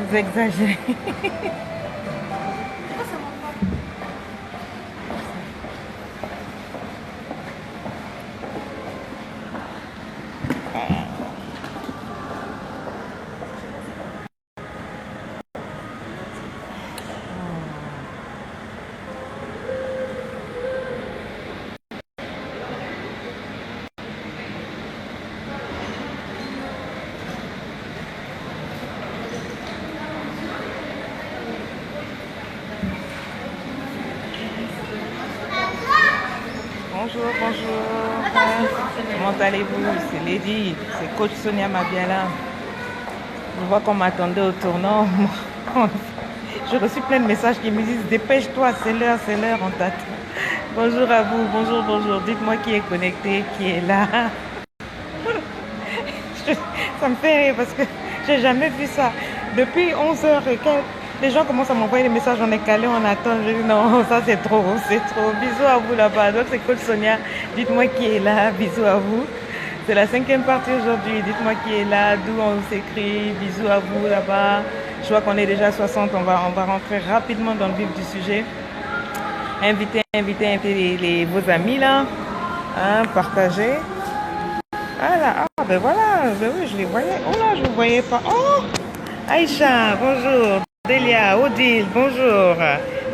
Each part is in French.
Vous exagérez. Bonjour, bonjour. Comment allez-vous? C'est Lady, c'est coach Sonia Mabiala. Je vois qu'on m'attendait au tournant. J'ai reçu plein de messages qui me disent dépêche-toi, c'est l'heure, on t'attend. Bonjour à vous, bonjour, bonjour. Dites-moi qui est connecté, qui est là. Ça me fait rire parce que j'ai jamais vu ça. Depuis 11h et quelques, les gens commencent à m'envoyer des messages, on est calé, on attend. Je dis non, ça c'est trop, c'est trop. Bisous à vous là-bas. Donc c'est cool Sonia. Dites-moi qui est là. Bisous à vous. C'est la 5e partie aujourd'hui. Dites-moi qui est là, d'où on s'écrit. Bisous à vous là-bas. Je vois qu'on est déjà 60. On va rentrer rapidement dans le vif du sujet. Invitez vos amis là. Hein, partagez. Ah ben voilà, ben oui, je les voyais. Oh là, je ne vous voyais pas. Oh, Aïcha, bonjour. Delia, Odile, bonjour.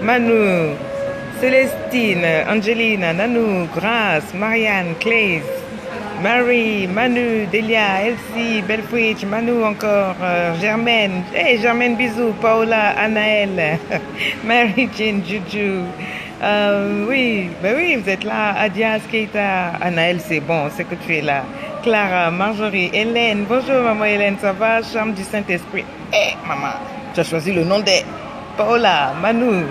Manu, Célestine, Angelina, Nanou, Grace, Marianne, Claise, Marie, Manu, Delia, Elsie, Belfridge, Manu encore, Germaine. Hey Germaine, bisous. Paola, Anaël, Mary Jane, Juju. Oui, ben oui, vous êtes là. Adia, Keita, Anaël, c'est bon, c'est que tu es là. Clara, Marjorie, Hélène. Bonjour maman Hélène, ça va? Charme du Saint-Esprit. Eh maman, tu as choisi le nom de Paola, Manu.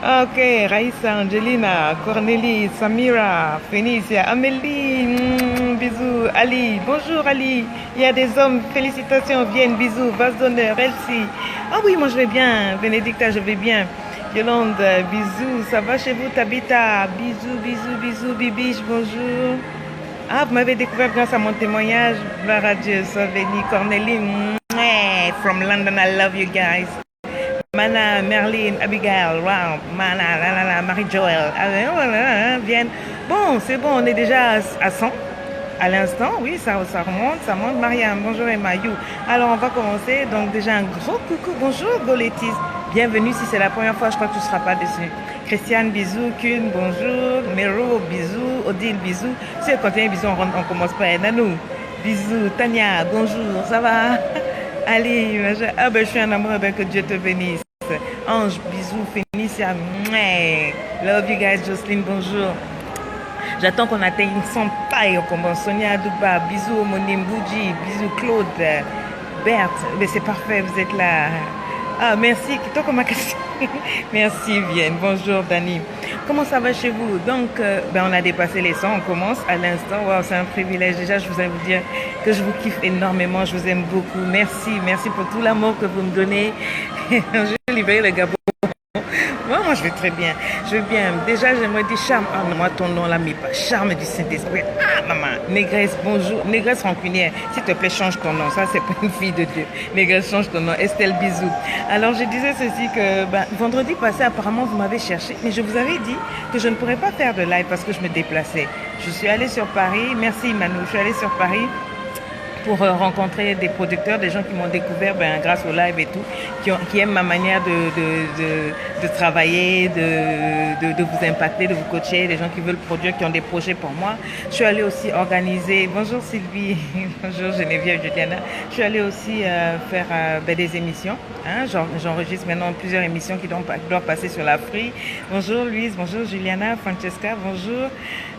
Ok, Raïssa, Angelina, Cornélie, Samira, Phénicia, Amélie, bisous, Ali, bonjour Ali, il y a des hommes, félicitations, viennent, bisous, vase d'honneur, Elsie. Ah oui, moi je vais bien, Bénédicta, je vais bien. Yolande, bisous, ça va chez vous, Tabitha, bisous, Bibiche, bonjour. Ah, vous m'avez découvert grâce à mon témoignage, gloire à Dieu, sois béni, Cornélie, from London, I love you guys. Mana, Merlin, Abigail, wow, Mana, Marie-Joël, viennent. Bon, c'est bon, on est déjà à 100 à l'instant, oui, ça remonte, ça monte. Mariam, bonjour Emma, you. Alors, on va commencer. Donc, déjà, un gros coucou, bonjour Goletis. Bienvenue, si c'est la première fois, je crois que tu ne seras pas déçu. Christiane, bisous. Kuhn, bonjour. Mero, bisous. Odile, bisous. Si elle continue, bisous, on commence pas. Nanou, bisous. Tania, bonjour, ça va? Ali, ah ben je suis en amour avec que Dieu te bénisse. Ange, bisous, Fénicia, love you guys, Jocelyne, bonjour. J'attends qu'on atteigne 100 pailles, on commence. Sonia Adouba, bisous, homonyme, Boudji, bisous, Claude, Berthe, mais c'est parfait, vous êtes là. Ah, merci, Kitoko Makasi. Merci, Vienne, bonjour, Dani. Comment ça va chez vous? Donc, on a dépassé les 100, on commence à l'instant. Wow, c'est un privilège. Déjà, je voudrais vous dire que je vous kiffe énormément, je vous aime beaucoup. Merci pour tout l'amour que vous me donnez. Je vais libérer le Gabon. Moi, je vais très bien. Je vais bien. Déjà, j'aimerais dire charme. Ah, moi, ton nom là, mais pas charme du Saint-Esprit. Ah, maman. Négresse, bonjour. Négresse rancunière. S'il te plaît, change ton nom. Ça, c'est pas une fille de Dieu. Négresse, change ton nom. Estelle, bisous. Alors, je disais ceci que vendredi passé, apparemment, vous m'avez cherché. Mais je vous avais dit que je ne pourrais pas faire de live parce que je me déplaçais. Je suis allée sur Paris. Merci, Manu. Je suis allée sur Paris pour rencontrer des producteurs, des gens qui m'ont découvert grâce au live et tout, qui aiment ma manière de travailler, de vous impacter, de vous coacher, des gens qui veulent produire, qui ont des projets pour moi. Je suis allée aussi organiser, bonjour Sylvie, bonjour Geneviève, Juliana, je suis allée aussi faire des émissions. Hein, j'enregistre maintenant plusieurs émissions qui doivent passer sur la Free. Bonjour Louise, bonjour Juliana, Francesca, bonjour.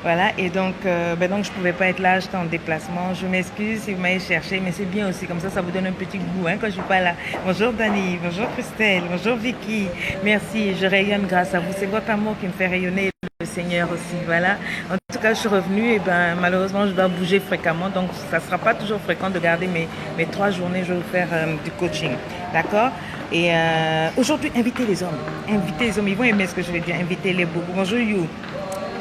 Voilà, et donc je ne pouvais pas être là, j'étais en déplacement. Je m'excuse si vous m'avez cherché, mais c'est bien aussi, comme ça vous donne un petit goût quand je ne suis pas là. Bonjour Dani, bonjour Christelle, bonjour Vicky. Merci, je rayonne grâce à vous. C'est votre amour qui me fait rayonner, le Seigneur aussi. Voilà. En tout cas, je suis revenue et malheureusement, je dois bouger fréquemment. Donc, ça ne sera pas toujours fréquent de garder mes 3 journées. Je vais vous faire du coaching. D'accord? Et aujourd'hui, invitez les hommes. Invitez les hommes. Ils vont aimer ce que je vais dire. Invitez-les beaucoup. Bonjour You.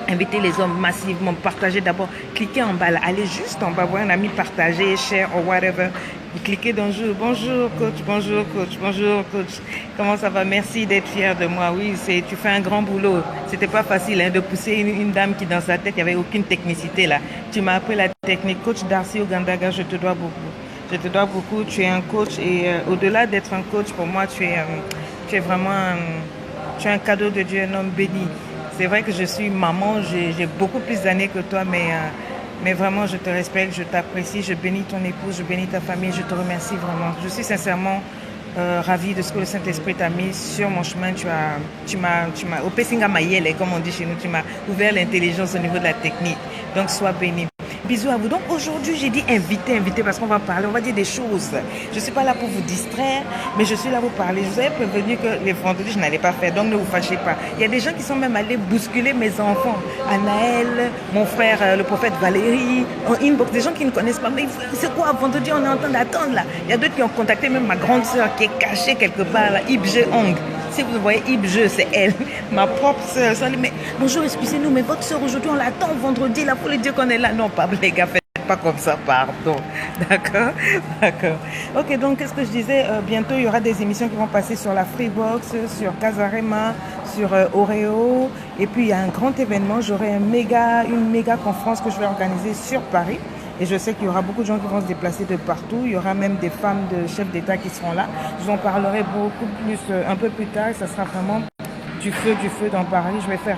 Invitez les hommes massivement, partagez d'abord, cliquez en bas là, allez juste en bas, voir un ami partager, share ou whatever, Vous cliquez dans jour. Bonjour coach, bonjour coach, bonjour coach. Comment ça va? Merci d'être fier de moi. Oui, tu fais un grand boulot. C'était pas facile hein, de pousser une dame qui dans sa tête, il n'y avait aucune technicité là. Tu m'as appris la technique. Coach Darcy Ogandaga, je te dois beaucoup. Je te dois beaucoup. Tu es un coach et au-delà d'être un coach, pour moi, tu es vraiment tu es un cadeau de Dieu, un homme béni. C'est vrai que je suis maman, j'ai beaucoup plus d'années que toi, mais vraiment, je te respecte, je t'apprécie, je bénis ton épouse, je bénis ta famille, je te remercie vraiment. Je suis sincèrement ravie de ce que le Saint-Esprit t'a mis sur mon chemin. Au Pessinga Mayele, comme on dit chez nous, tu m'as ouvert l'intelligence au niveau de la technique. Donc, sois béni. Bisous à vous. Donc aujourd'hui, j'ai dit invité parce qu'on va parler, on va dire des choses. Je ne suis pas là pour vous distraire, mais je suis là pour parler. Je vous avais prévenu que les vendredis, je n'allais pas faire, donc ne vous fâchez pas. Il y a des gens qui sont même allés bousculer mes enfants. Anaël, mon frère, le prophète Valérie, en inbox, des gens qui ne connaissent pas. Mais c'est quoi, vendredi, on est en train d'attendre là. Il y a d'autres qui ont contacté même ma grande sœur qui est cachée quelque part là, Ibje Hong. Si vous voyez Ibje, c'est elle, ma propre sœur. Mais bonjour, excusez-nous, mais votre sœur aujourd'hui, on l'attend vendredi là pour lui dire qu'on est là. Non, pas les gars, faites pas comme ça, pardon. D'accord. Ok, donc qu'est-ce que je disais? Bientôt, il y aura des émissions qui vont passer sur la Freebox, sur Casarema, sur Oreo. Et puis, il y a un grand événement. J'aurai une méga conférence que je vais organiser sur Paris. Et je sais qu'il y aura beaucoup de gens qui vont se déplacer de partout. Il y aura même des femmes de chefs d'État qui seront là. Je vous en parlerai beaucoup plus, un peu plus tard. Et ça sera vraiment du feu dans Paris. Je vais faire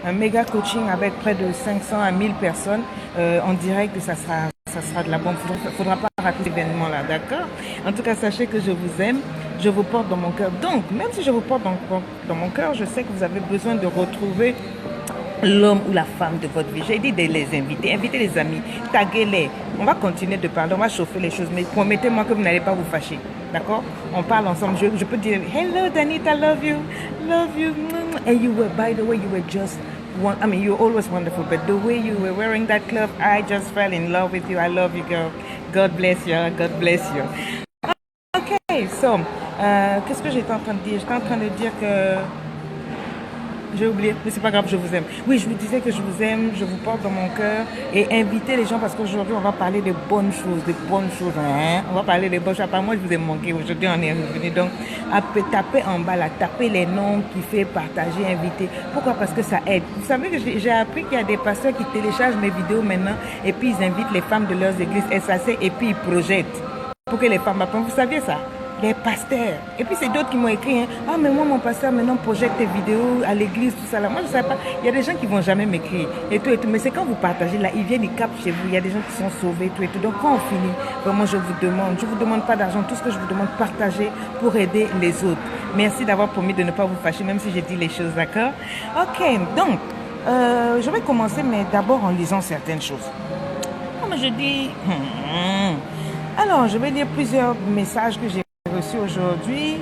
un méga coaching avec près de 500 à 1000 personnes en direct. Et ça sera de la bombe. Il ne faudra pas rater cet événement-là, d'accord? En tout cas, sachez que je vous aime. Je vous porte dans mon cœur. Donc, même si je vous porte dans mon cœur, je sais que vous avez besoin de retrouver l'homme ou la femme de votre vie. J'ai dit de les inviter, invitez les amis, taguez-les. On va continuer de parler, on va chauffer les choses, mais promettez-moi que vous n'allez pas vous fâcher. D'accord? On parle ensemble. Je peux dire, hello Danita, love you. And you were, by the way, you were just one. I mean, you're always wonderful, but the way you were wearing that glove, I just fell in love with you. I love you, girl. God bless you. God bless you. Okay, so, qu'est-ce que j'étais en train de dire? J'étais en train de dire que j'ai oublié, mais c'est pas grave, je vous aime. Oui, je vous disais que je vous aime, je vous porte dans mon cœur et invitez les gens parce qu'aujourd'hui, on va parler de bonnes choses, hein. On va parler de bonnes choses. Apparemment, je vous ai manqué. Aujourd'hui, on est revenu. Donc, tapez en bas là, tapez les noms qui fait partager, inviter. Pourquoi? Parce que ça aide. Vous savez que j'ai appris qu'il y a des pasteurs qui téléchargent mes vidéos maintenant et puis ils invitent les femmes de leurs églises SAC et puis ils projettent pour que les femmes apprennent. Vous saviez ça? Les pasteurs. Et puis c'est d'autres qui m'ont écrit, hein, ah mais moi mon pasteur maintenant projette tes vidéos à l'église, tout ça là. Moi je ne sais pas, il y a des gens qui vont jamais m'écrire et tout, mais c'est quand vous partagez là, ils viennent, ils captent chez vous, il y a des gens qui sont sauvés, tout et tout. Donc quand on finit, vraiment je vous demande pas d'argent, tout ce que je vous demande, partagez pour aider les autres. Merci d'avoir promis de ne pas vous fâcher, même si j'ai dit les choses, d'accord? Ok, donc, je vais commencer, mais d'abord en lisant certaines choses. Comme je dis, alors je vais lire plusieurs messages que j'ai reçu aujourd'hui.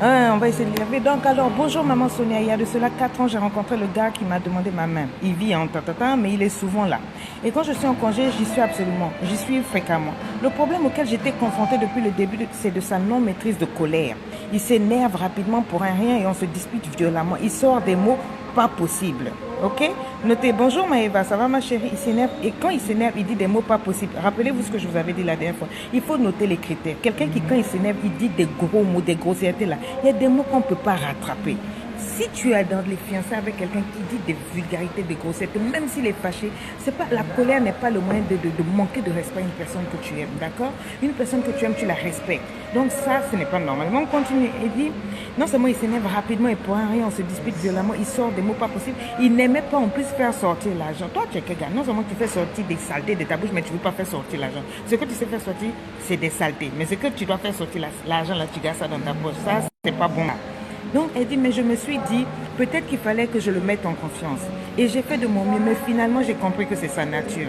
On va essayer de lire. Donc alors, bonjour maman Sonia, il y a de cela 4 ans, j'ai rencontré le gars qui m'a demandé ma main. Il vit en tatata, mais il est souvent là. Et quand je suis en congé, j'y suis fréquemment. Le problème auquel j'étais confrontée depuis le début, c'est de sa non-maîtrise de colère. Il s'énerve rapidement pour un rien et on se dispute violemment. Il sort des mots pas possibles. Ok? Notez, bonjour Maëva, ça va ma chérie? Il s'énerve et quand il s'énerve, il dit des mots pas possibles. Rappelez-vous ce que je vous avais dit la dernière fois. Il faut noter les critères. Quelqu'un qui, quand il s'énerve, il dit des gros mots, des grossièretés là. Il y a des mots qu'on ne peut pas rattraper. Si tu es dans les fiançailles avec quelqu'un qui dit des vulgarités, des grossièretés, même s'il est fâché, c'est pas, la colère n'est pas le moyen de manquer de respect à une personne que tu aimes, d'accord? Une personne que tu aimes, tu la respectes. Donc ça, ce n'est pas normal. Mais on continue. Il dit, non seulement il s'énerve rapidement et pour un rien, on se dispute violemment, il sort des mots pas possibles. Il n'aimait pas en plus faire sortir l'argent. Toi, tu es quelqu'un, non seulement tu fais sortir des saletés de ta bouche, mais tu ne veux pas faire sortir l'argent. Ce que tu sais faire sortir, c'est des saletés. Mais ce que tu dois faire sortir l'argent, là, tu gardes ça dans ta poche. Ça, c'est pas bon. Donc, elle dit, mais je me suis dit, peut-être qu'il fallait que je le mette en confiance. Et j'ai fait de mon mieux, mais finalement, j'ai compris que c'est sa nature.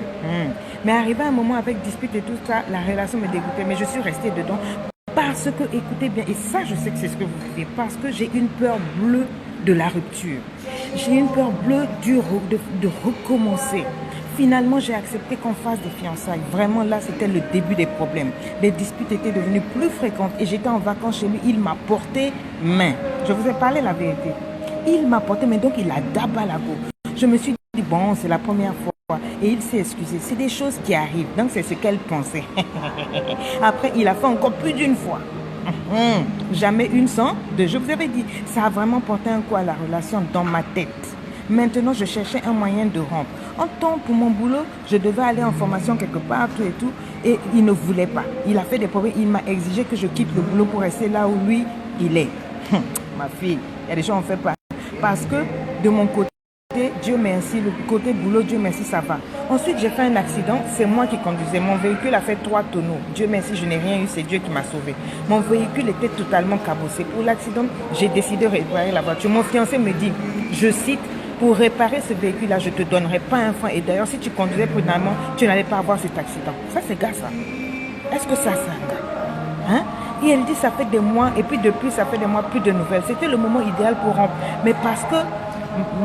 Mais arrivé à un moment avec dispute et tout ça, la relation me dégoûtait, mais je suis restée dedans parce que, écoutez bien, et ça, je sais que c'est ce que vous vivez, parce que j'ai une peur bleue de la rupture. J'ai une peur bleue de recommencer. Finalement, j'ai accepté qu'on fasse des fiançailles. Vraiment, là, c'était le début des problèmes. Les disputes étaient devenues plus fréquentes et j'étais en vacances chez lui. Il m'a porté main. Je vous ai parlé la vérité. Il m'a porté main, donc il a d'abat la go. Je me suis dit, bon, c'est la première fois. Et il s'est excusé. C'est des choses qui arrivent. Donc, c'est ce qu'elle pensait. Après, il a fait encore plus d'une fois. Jamais une sans deux. Je vous avais dit, ça a vraiment porté un coup à la relation dans ma tête. Maintenant, je cherchais un moyen de rompre. En temps, pour mon boulot, je devais aller en formation quelque part, tout et tout. Et il ne voulait pas. Il a fait des problèmes. Il m'a exigé que je quitte le boulot pour rester là où lui, il est. Ma fille, il y a des gens qui ne font pas. Parce que de mon côté, Dieu merci, le côté boulot, Dieu merci, ça va. Ensuite, j'ai fait un accident, c'est moi qui conduisais. Mon véhicule a fait 3 tonneaux. Dieu merci, je n'ai rien eu, c'est Dieu qui m'a sauvé. Mon véhicule était totalement cabossé. Pour l'accident, j'ai décidé de réparer la voiture. Mon fiancé me dit, je cite, pour réparer ce véhicule-là, je ne te donnerai pas un franc. Et d'ailleurs, si tu conduisais prudemment, tu n'allais pas avoir cet accident. Ça, c'est gars, ça. Est-ce que ça, c'est un gars? Hein? Et elle dit, ça fait des mois, et puis depuis, ça fait des mois, plus de nouvelles. C'était le moment idéal pour rompre. Mais parce que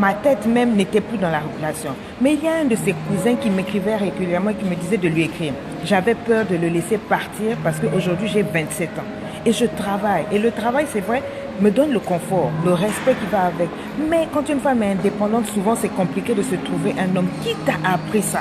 ma tête même n'était plus dans la relation. Mais il y a un de ses cousins qui m'écrivait régulièrement et qui me disait de lui écrire. J'avais peur de le laisser partir parce qu'aujourd'hui, j'ai 27 ans. Et je travaille. Et le travail, c'est vrai, me donne le confort, le respect qui va avec. Mais quand une femme est indépendante, souvent, c'est compliqué de se trouver un homme. Qui t'a appris ça?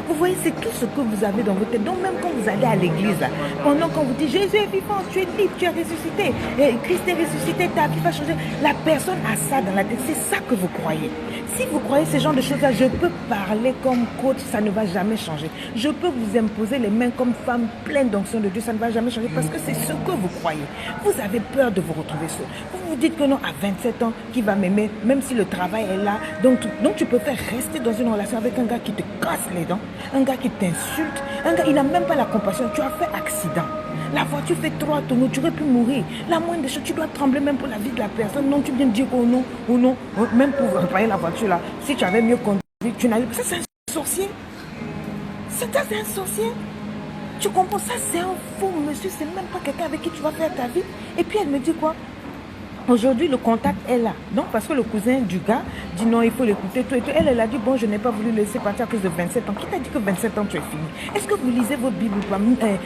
Vous voyez, c'est tout ce que vous avez dans votre tête. Donc même quand vous allez à l'église, pendant qu'on vous dit Jésus est vivant, tu es libre, tu es ressuscité, et Christ est ressuscité, ta vie va changer. La personne a ça dans la tête, c'est ça que vous croyez. Si vous croyez ce genre de choses-là, je peux parler comme coach, ça ne va jamais changer. Je peux vous imposer les mains comme femme pleine d'onction de Dieu, ça ne va jamais changer parce que c'est ce que vous croyez. Vous avez peur de vous retrouver seul. Vous vous dites que non, à 27 ans, qui va m'aimer, même si le travail est là. Donc tu peux faire rester dans une relation avec un gars qui te casse les dents, un gars qui t'insulte, un gars, il n'a même pas la compassion. Tu as fait accident. La voiture fait 3 tonneaux, tu aurais pu mourir. La moindre des choses, tu dois trembler même pour la vie de la personne. Non, tu viens de dire oh non, même pour réparer la voiture là. Si tu avais mieux conduit, tu n'allais pas. Ça, c'est un sorcier. C'est un sorcier. Tu comprends ça, c'est un faux monsieur. C'est même pas quelqu'un avec qui tu vas faire ta vie. Et puis elle me dit quoi? Aujourd'hui, le contact est là. Donc, parce que le cousin du gars dit non, il faut l'écouter, tout et tout. Elle a dit, bon, je n'ai pas voulu laisser partir à cause de 27 ans. Qui t'a dit que 27 ans, tu es fini? Est-ce que vous lisez votre Bible ou pas?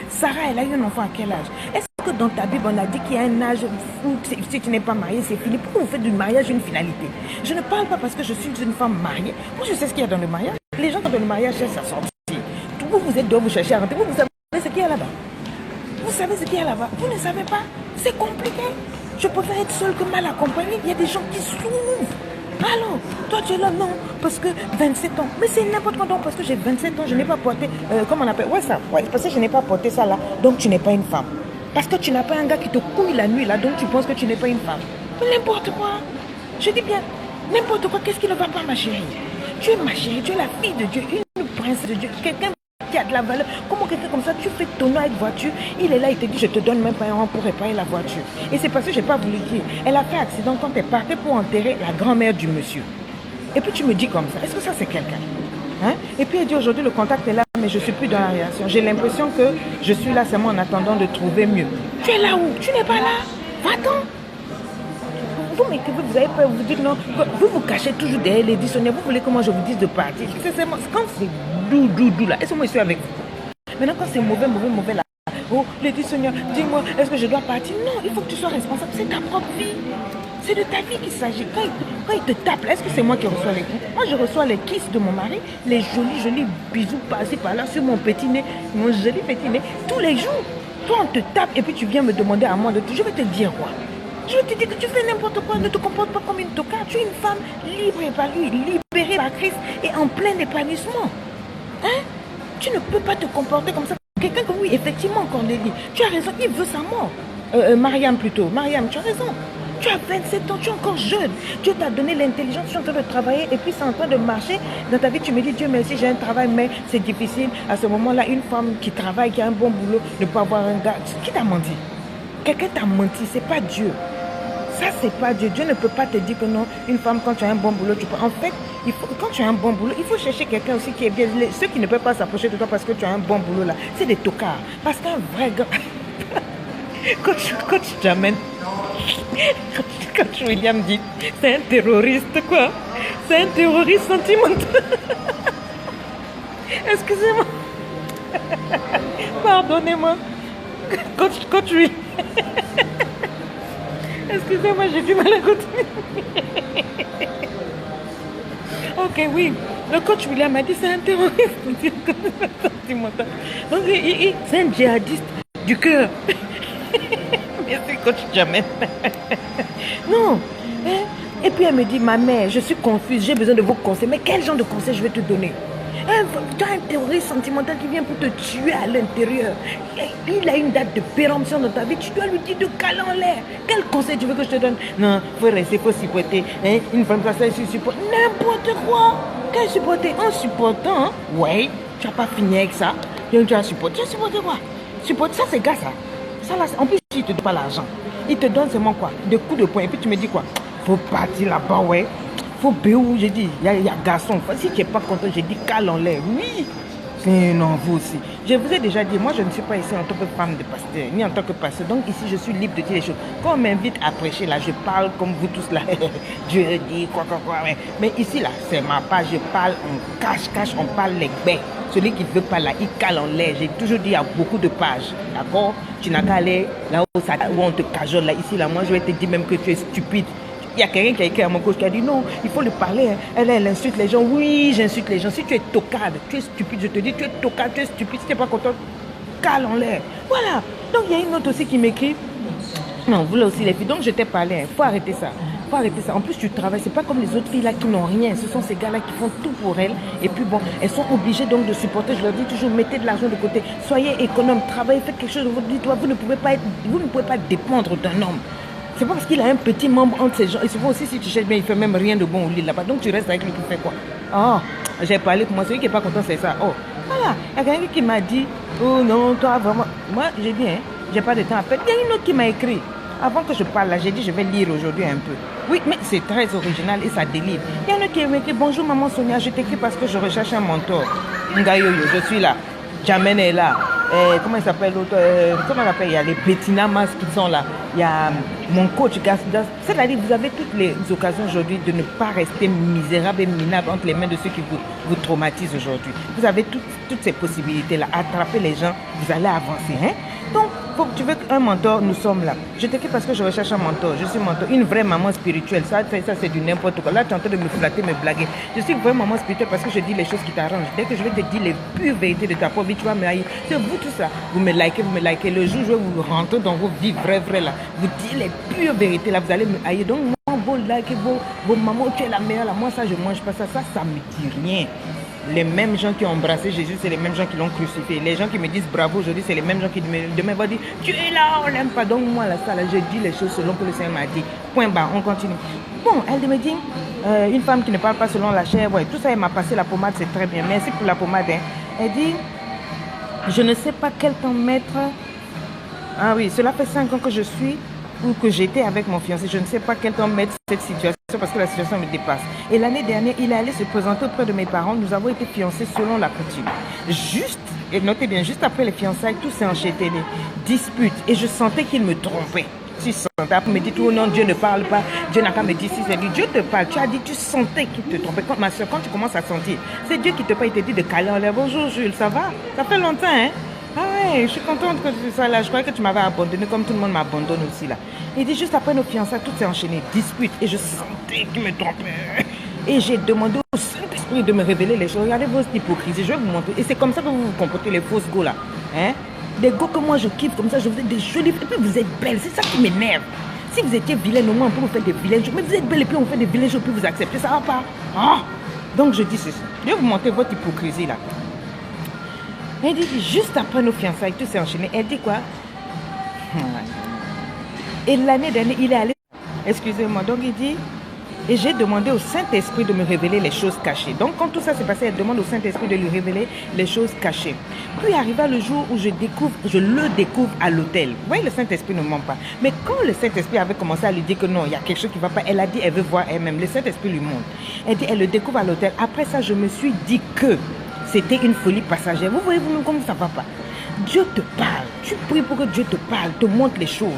Sarah, elle a eu un enfant à quel âge? Est-ce que dans ta Bible, on a dit qu'il y a un âge où si tu n'es pas marié, c'est fini? Pourquoi vous faites du mariage une finalité? Je ne parle pas parce que je suis une femme mariée. Moi, je sais ce qu'il y a dans le mariage. Les gens qui dans le mariage cherchent à sortir. Vous êtes dehors, vous cherchez à rentrer. Vous savez ce qu'il y a là-bas. Vous savez ce qu'il y a là-bas. Vous ne savez pas. C'est compliqué. Je préfère être seule que mal accompagnée. Il y a des gens qui souffrent. Alors, toi tu es là, non, parce que 27 ans. Mais c'est n'importe quoi, donc parce que j'ai 27 ans, je n'ai pas porté, comment on appelle, ouais ça, ouais, parce que je n'ai pas porté ça là, donc tu n'es pas une femme. Parce que tu n'as pas un gars qui te couille la nuit là, donc tu penses que tu n'es pas une femme. N'importe quoi. Je dis bien, n'importe quoi, qu'est-ce qui ne va pas ma chérie? Tu es ma chérie, tu es la fille de Dieu, une princesse de Dieu, quelqu'un qui a de la valeur. Comment quelqu'un comme ça, tu fais ton nom avec voiture, il est là, il te dit je te donne même pas un rang pour réparer la voiture. Et c'est parce que je n'ai pas voulu dire. Elle a fait accident quand elle partait pour enterrer la grand-mère du monsieur. Et puis tu me dis comme ça, est-ce que ça c'est quelqu'un? Hein? Et puis elle dit aujourd'hui le contact est là, mais je ne suis plus dans la relation. J'ai l'impression que je suis là seulement en attendant de trouver mieux. Tu es là où? Tu n'es pas là? Va-t'en. Vous m'écrivez, vous avez peur, vous dites non, vous cachez toujours derrière les dictionnaires, vous voulez que moi je vous dise de partir. Quand c'est doux là, est-ce que moi je suis avec vous? Maintenant quand c'est mauvais là, oh les dictionnaires, dis-moi, est-ce que je dois partir? Non, il faut que tu sois responsable, c'est ta propre vie. C'est de ta vie qu'il s'agit. Quand il te tape, est-ce que c'est moi qui reçois les coups? Moi je reçois les kisses de mon mari, les jolis bisous passés par là sur mon petit nez, mon joli petit nez, tous les jours. Toi on te tape et puis tu viens me demander à moi de tout, je vais te dire quoi? Je te dis que tu fais n'importe quoi, ne te comporte pas comme une tocard. Tu es une femme libre et épanouie, libérée par Christ et en plein épanouissement. Hein? Tu ne peux pas te comporter comme ça. Quelqu'un comme oui, effectivement, Cornélie, tu as raison, il veut sa mort. Mariam plutôt. Mariam, tu as raison. Tu as 27 ans, tu es encore jeune. Dieu t'a donné l'intelligence, tu es en train de travailler et puis c'est en train de marcher. Dans ta vie, tu me dis, Dieu merci, j'ai un travail, mais c'est difficile. À ce moment-là, une femme qui travaille, qui a un bon boulot, ne peut avoir un gars. Qui t'a menti? Quelqu'un t'a menti, c'est pas Dieu. Ça, c'est pas Dieu. Dieu ne peut pas te dire que non, une femme, quand tu as un bon boulot, tu peux. En fait, quand tu as un bon boulot, il faut chercher quelqu'un aussi qui est bien. Ceux qui ne peuvent pas s'approcher de toi parce que tu as un bon boulot là, c'est des tocards. Parce qu'un vrai gars. Coach Jamen, Coach William dit, c'est un terroriste quoi. C'est un terroriste sentimental. Excusez-moi. Pardonnez-moi. Coach William. Excusez-moi, j'ai du mal à continuer. Ok, oui. Le coach William m'a dit c'est un terroriste sentimental. Donc, c'est un djihadiste du cœur. Merci, coach Jamel. Non. Hein? Et puis elle me dit, ma mère, je suis confuse, j'ai besoin de vos conseils. Mais quel genre de conseils je vais te donner? Tu as un terroriste sentimental qui vient pour te tuer à l'intérieur. Il a une date de péremption dans ta vie. Tu dois lui dire de caler en l'air. Quel conseil tu veux que je te donne? Non, il faut rester, il faut supporter. Hein? Une femme comme ça, il supporte. N'importe quoi. Quel supporter? En supportant, hein? Ouais, tu n'as pas fini avec ça. Donc tu as supporté. Tu as supporté quoi? Supporter, ça c'est gars ça. Ça là, en plus, il ne te donne pas l'argent. Il te donne seulement quoi? Des coups de poing. Et puis tu me dis quoi? Faut partir là-bas, ouais. Faut béou, j'ai dit, il y a garçon. Si tu n'es pas content, j'ai dit cale en l'air. Oui. Non, vous aussi. Je vous ai déjà dit, moi je ne suis pas ici en tant que femme de pasteur, ni en tant que pasteur. Donc ici, je suis libre de dire les choses. Quand on m'invite à prêcher, là, je parle comme vous tous là. Dieu dit, quoi. Ouais. Mais ici, là, c'est ma page. Je parle, on cache, on parle les baies. Celui qui ne veut pas là, il cale en l'air. J'ai toujours dit, il y a beaucoup de pages. D'accord? Tu n'as qu'à aller là où on te cajole. Là, ici, là, moi, je vais te dire même que tu es stupide. Il y a quelqu'un qui a écrit à mon coach qui a dit non, il faut lui parler. Hein. Elle insulte les gens. Oui, j'insulte les gens. Si tu es tocade, tu es stupide, je te dis, tu es tocade, tu es stupide. Si tu n'es pas content, cale en l'air. Voilà. Donc il y a une autre aussi qui m'écrit. Non, vous là aussi les filles. Donc je t'ai parlé. Il faut arrêter ça. Faut arrêter ça. En plus, tu travailles. C'est pas comme les autres filles là qui n'ont rien. Ce sont ces gars-là qui font tout pour elles. Et puis bon, elles sont obligées donc de supporter. Je leur dis toujours, mettez de l'argent de côté. Soyez économe. Travaillez, faites quelque chose de votre vie. Vous ne pouvez pas dépendre d'un homme. C'est pas parce qu'il a un petit membre entre ses gens. Et souvent aussi, si tu cherches bien, il fait même rien de bon au lit là-bas. Donc tu restes avec lui pour faire quoi? Oh, j'ai parlé pour moi. Celui qui n'est pas content, c'est ça. Oh, voilà. Il y a quelqu'un qui m'a dit, oh non, toi vraiment. Moi, j'ai dit, hein, j'ai pas de temps à perdre. Il y a une autre qui m'a écrit. Avant que je parle là, j'ai dit, je vais lire aujourd'hui un peu. Oui, mais c'est très original et ça délivre. Il y en a qui m'a écrit, bonjour maman Sonia, je t'écris parce que je recherche un mentor. Ngayoyo, je suis là. Jamen est là. Comment il s'appelle l'autre? Comment on l'appelle? Il y a les Bettina Mas qui sont là. Il y a mon coach Gasdas. C'est-à-dire vous avez toutes les occasions aujourd'hui de ne pas rester misérable et minable entre les mains de ceux qui vous traumatisent aujourd'hui. Vous avez toutes ces possibilités-là. Attrapez les gens, vous allez avancer. Hein? Donc, tu veux un mentor, nous sommes là. Je t'écris parce que je recherche un mentor. Je suis mentor, une vraie maman spirituelle. Ça c'est du n'importe quoi. Là, tu es en train de me flatter, me blaguer. Je suis une vraie maman spirituelle parce que je dis les choses qui t'arrangent. Dès que je vais te dire les pures vérités de ta propre vie, tu vas me haïr. C'est vous tout ça. Vous me likez. Le jour où je vais vous rentrer dans vos vies vraies là, vous dire les pures vérités là, vous allez me haïr. Donc, moi, vos likes, vos mamans, tu es la meilleure là. Moi, ça, je mange pas ça. Ça me dit rien. Les mêmes gens qui ont embrassé Jésus, c'est les mêmes gens qui l'ont crucifié. Les gens qui me disent bravo aujourd'hui, c'est les mêmes gens qui demain vont dire tu es là, on n'aime pas. Donc moi, là, ça, là, je dis les choses selon que le Seigneur m'a dit. Point barre, on continue. Bon, elle me dit, une femme qui ne parle pas selon la chair, ouais, tout ça, elle m'a passé la pommade, c'est très bien. Merci pour la pommade. Hein. Elle dit, je ne sais pas quel temps mettre. Ah oui, cela fait 5 ans que je suis ou que j'étais avec mon fiancé. Je ne sais pas quel temps mettre cette situation parce que la situation me dépasse. Et l'année dernière, il est allé se présenter auprès de mes parents. Nous avons été fiancés selon la coutume. Et notez bien, juste après les fiançailles, tout s'est enchaîné. Dispute. Et je sentais qu'il me trompait. Tu sentais. Après, me dit, oh non, Dieu ne parle pas. Dieu n'a qu'à me dire si c'est lui. Dieu te parle. Tu as dit, tu sentais qu'il te trompait. Ma soeur, quand tu commences à sentir, c'est Dieu qui te parle. Il te dit de caler en l'air. Bonjour Jules, ça va? Ça fait longtemps, hein? Ah ouais, je suis contente que tu sois là. Je croyais que tu m'avais abandonné comme tout le monde m'abandonne aussi là. Il dit juste après nos fiançailles, tout s'est enchaîné, dispute. Et je sentais qu'il me trompait. Et j'ai demandé au Saint-Esprit de me révéler les choses. Regardez vos hypocrisies, je vais vous montrer. Et c'est comme ça que vous vous comportez les fausses go là. Hein? Des go que moi je kiffe comme ça, je vous ai des jolies. Et puis vous êtes belles, c'est ça qui m'énerve. Si vous étiez vilaine, au moins on peut vous faire des vilaines choses. Mais vous êtes belle et puis on fait des vilaines choses, puis vous acceptez, ça va pas. Ah! Donc je dis ceci. Je vais vous montrer votre hypocrisie là. Elle dit, juste après nos fiançailles, tout s'est enchaîné. Elle dit quoi? Et l'année dernière, il est allé... Excusez-moi. Donc il dit, et j'ai demandé au Saint-Esprit de me révéler les choses cachées. Donc quand tout ça s'est passé, elle demande au Saint-Esprit de lui révéler les choses cachées. Puis arriva le jour où je le découvre à l'hôtel. Vous voyez, le Saint-Esprit ne ment pas. Mais quand le Saint-Esprit avait commencé à lui dire que non, il y a quelque chose qui ne va pas, elle a dit, elle veut voir elle-même. Le Saint-Esprit lui montre. Elle dit, elle le découvre à l'hôtel. Après ça, je me suis dit que c'était une folie passagère. Vous voyez vous-même comment ça ne va pas. Dieu te parle. Tu pries pour que Dieu te parle, te montre les choses.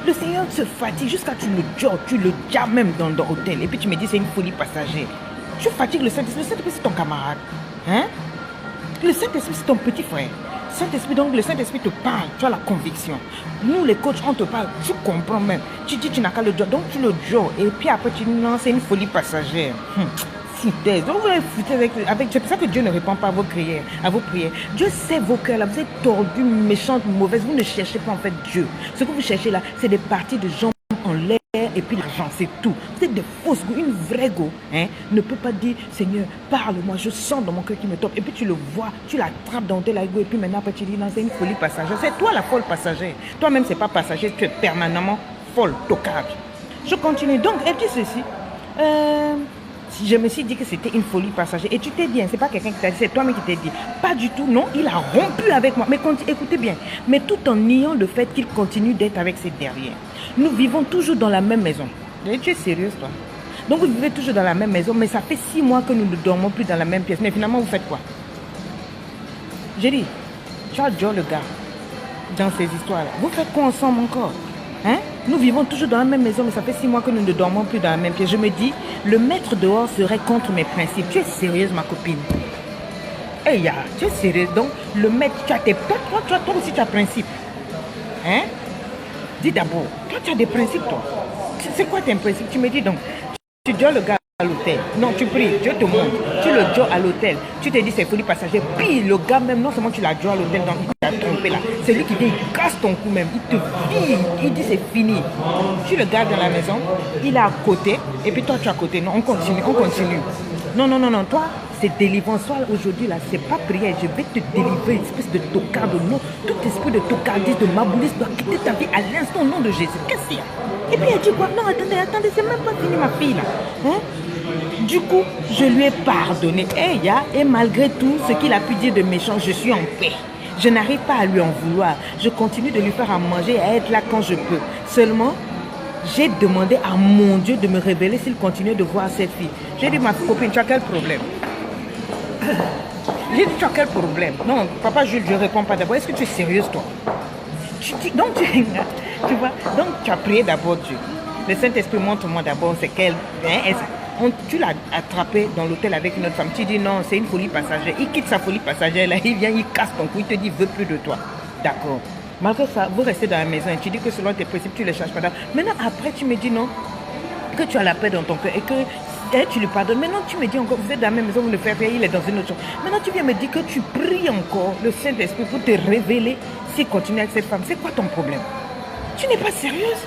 Le Seigneur se fatigue jusqu'à tu le jabs même dans l'hôtel. Et puis tu me dis c'est une folie passagère. Tu fatigues le Saint-Esprit. Le Saint-Esprit c'est ton camarade. Hein? Le Saint-Esprit c'est ton petit frère. Saint-Esprit, donc le Saint-Esprit te parle, tu as la conviction. Nous les coachs, on te parle, tu comprends même. Tu dis tu n'as qu'à le job, donc tu le job. Et puis après tu dis non, c'est une folie passagère. foutaise. Donc vous allez foutre avec. C'est pour ça que Dieu ne répond pas à vos prières. Dieu sait vos cœurs là. Vous êtes tordus, méchantes, mauvaises. Vous ne cherchez pas en fait Dieu. Ce que vous cherchez là, c'est des parties de jambes en l'air et puis l'argent, c'est tout. Vous êtes des fausses go. Une vraie go ne peut pas dire Seigneur, parle-moi, je sens dans mon cœur qui me tombe. Et puis tu le vois, tu l'attrapes dans tes lago et puis maintenant après tu dis non, c'est une folie passagère. C'est toi la folle passagère. Toi-même, c'est pas passager, tu es permanemment folle, tocable. Je continue. Donc, elle dit ceci. Je me suis dit que c'était une folie passagère. Et tu t'es dit, c'est pas quelqu'un qui t'a dit, c'est toi-même qui t'es dit. Pas du tout, non, il a rompu avec moi. Mais écoutez bien, mais tout en niant le fait qu'il continue d'être avec ses derrière. Nous vivons toujours dans la même maison. Tu es sérieuse, toi? Donc vous vivez toujours dans la même maison, mais ça fait 6 mois que nous ne dormons plus dans la même pièce. Mais finalement, vous faites quoi? J'ai dit, tu adores le gars dans ces histoires-là. Vous faites quoi ensemble encore? Nous vivons toujours dans la même maison, mais ça fait 6 mois que nous ne dormons plus dans la même pièce. Je me dis, le maître dehors serait contre mes principes. Tu es sérieuse, ma copine? Hey, tu es sérieuse? Donc, le maître, tu as tes... Toi aussi, tu as principes. Dis d'abord, toi, tu as des principes, toi. C'est quoi tes principes? Tu me dis donc, tu dors le gars à l'hôtel. Non, tu pries, Dieu te montre. Tu le dors à l'hôtel. Tu te dis, c'est folie passagère. Puis, le gars même, non seulement tu l'as dors à l'hôtel, donc il t'a trompé là. C'est lui qui dit, il casse ton cou même. Il te vire. Il dit, c'est fini. Tu le gardes dans la maison. Il est à côté. Et puis toi, tu es à côté. Non, on continue. Non. Toi, c'est délivrance. Soit aujourd'hui, là, c'est pas prière. Je vais te délivrer, une espèce de tocard de nom. Tout esprit de tocardiste, de mabouliste doit quitter ta vie à l'instant au nom de Jésus. Qu'est-ce qu'il y a? Et puis elle dit quoi? Non, attendez, c'est même pas fini, ma fille là. Du coup, je lui ai pardonné. Et malgré tout ce qu'il a pu dire de méchant, je suis en paix. Je n'arrive pas à lui en vouloir. Je continue de lui faire à manger et à être là quand je peux. Seulement, j'ai demandé à mon Dieu de me révéler s'il continue de voir cette fille. J'ai dit, ma copine, tu as quel problème? J'ai dit, tu as quel problème? Non, papa Jules, je ne réponds pas d'abord. Est-ce que tu es sérieuse, toi? Donc, tu vois, donc tu as prié d'abord Dieu. Le Saint-Esprit montre-moi d'abord c'est quelle... tu l'as attrapé dans l'hôtel avec une autre femme. Tu dis non, c'est une folie passagère. Il quitte sa folie passagère, là, il vient, il casse ton cou, il te dit, veut plus de toi. D'accord. Malgré ça, vous restez dans la maison et tu dis que selon tes principes, tu ne les cherches pas. Maintenant, après, tu me dis non, que tu as la paix dans ton cœur et que tu lui pardonnes. Maintenant, tu me dis encore, vous êtes dans la même maison, vous le faites rien, il est dans une autre chose. Maintenant, tu viens me dire que tu pries encore le Saint-Esprit pour te révéler s'il continue avec cette femme. C'est quoi ton problème? Tu n'es pas sérieuse?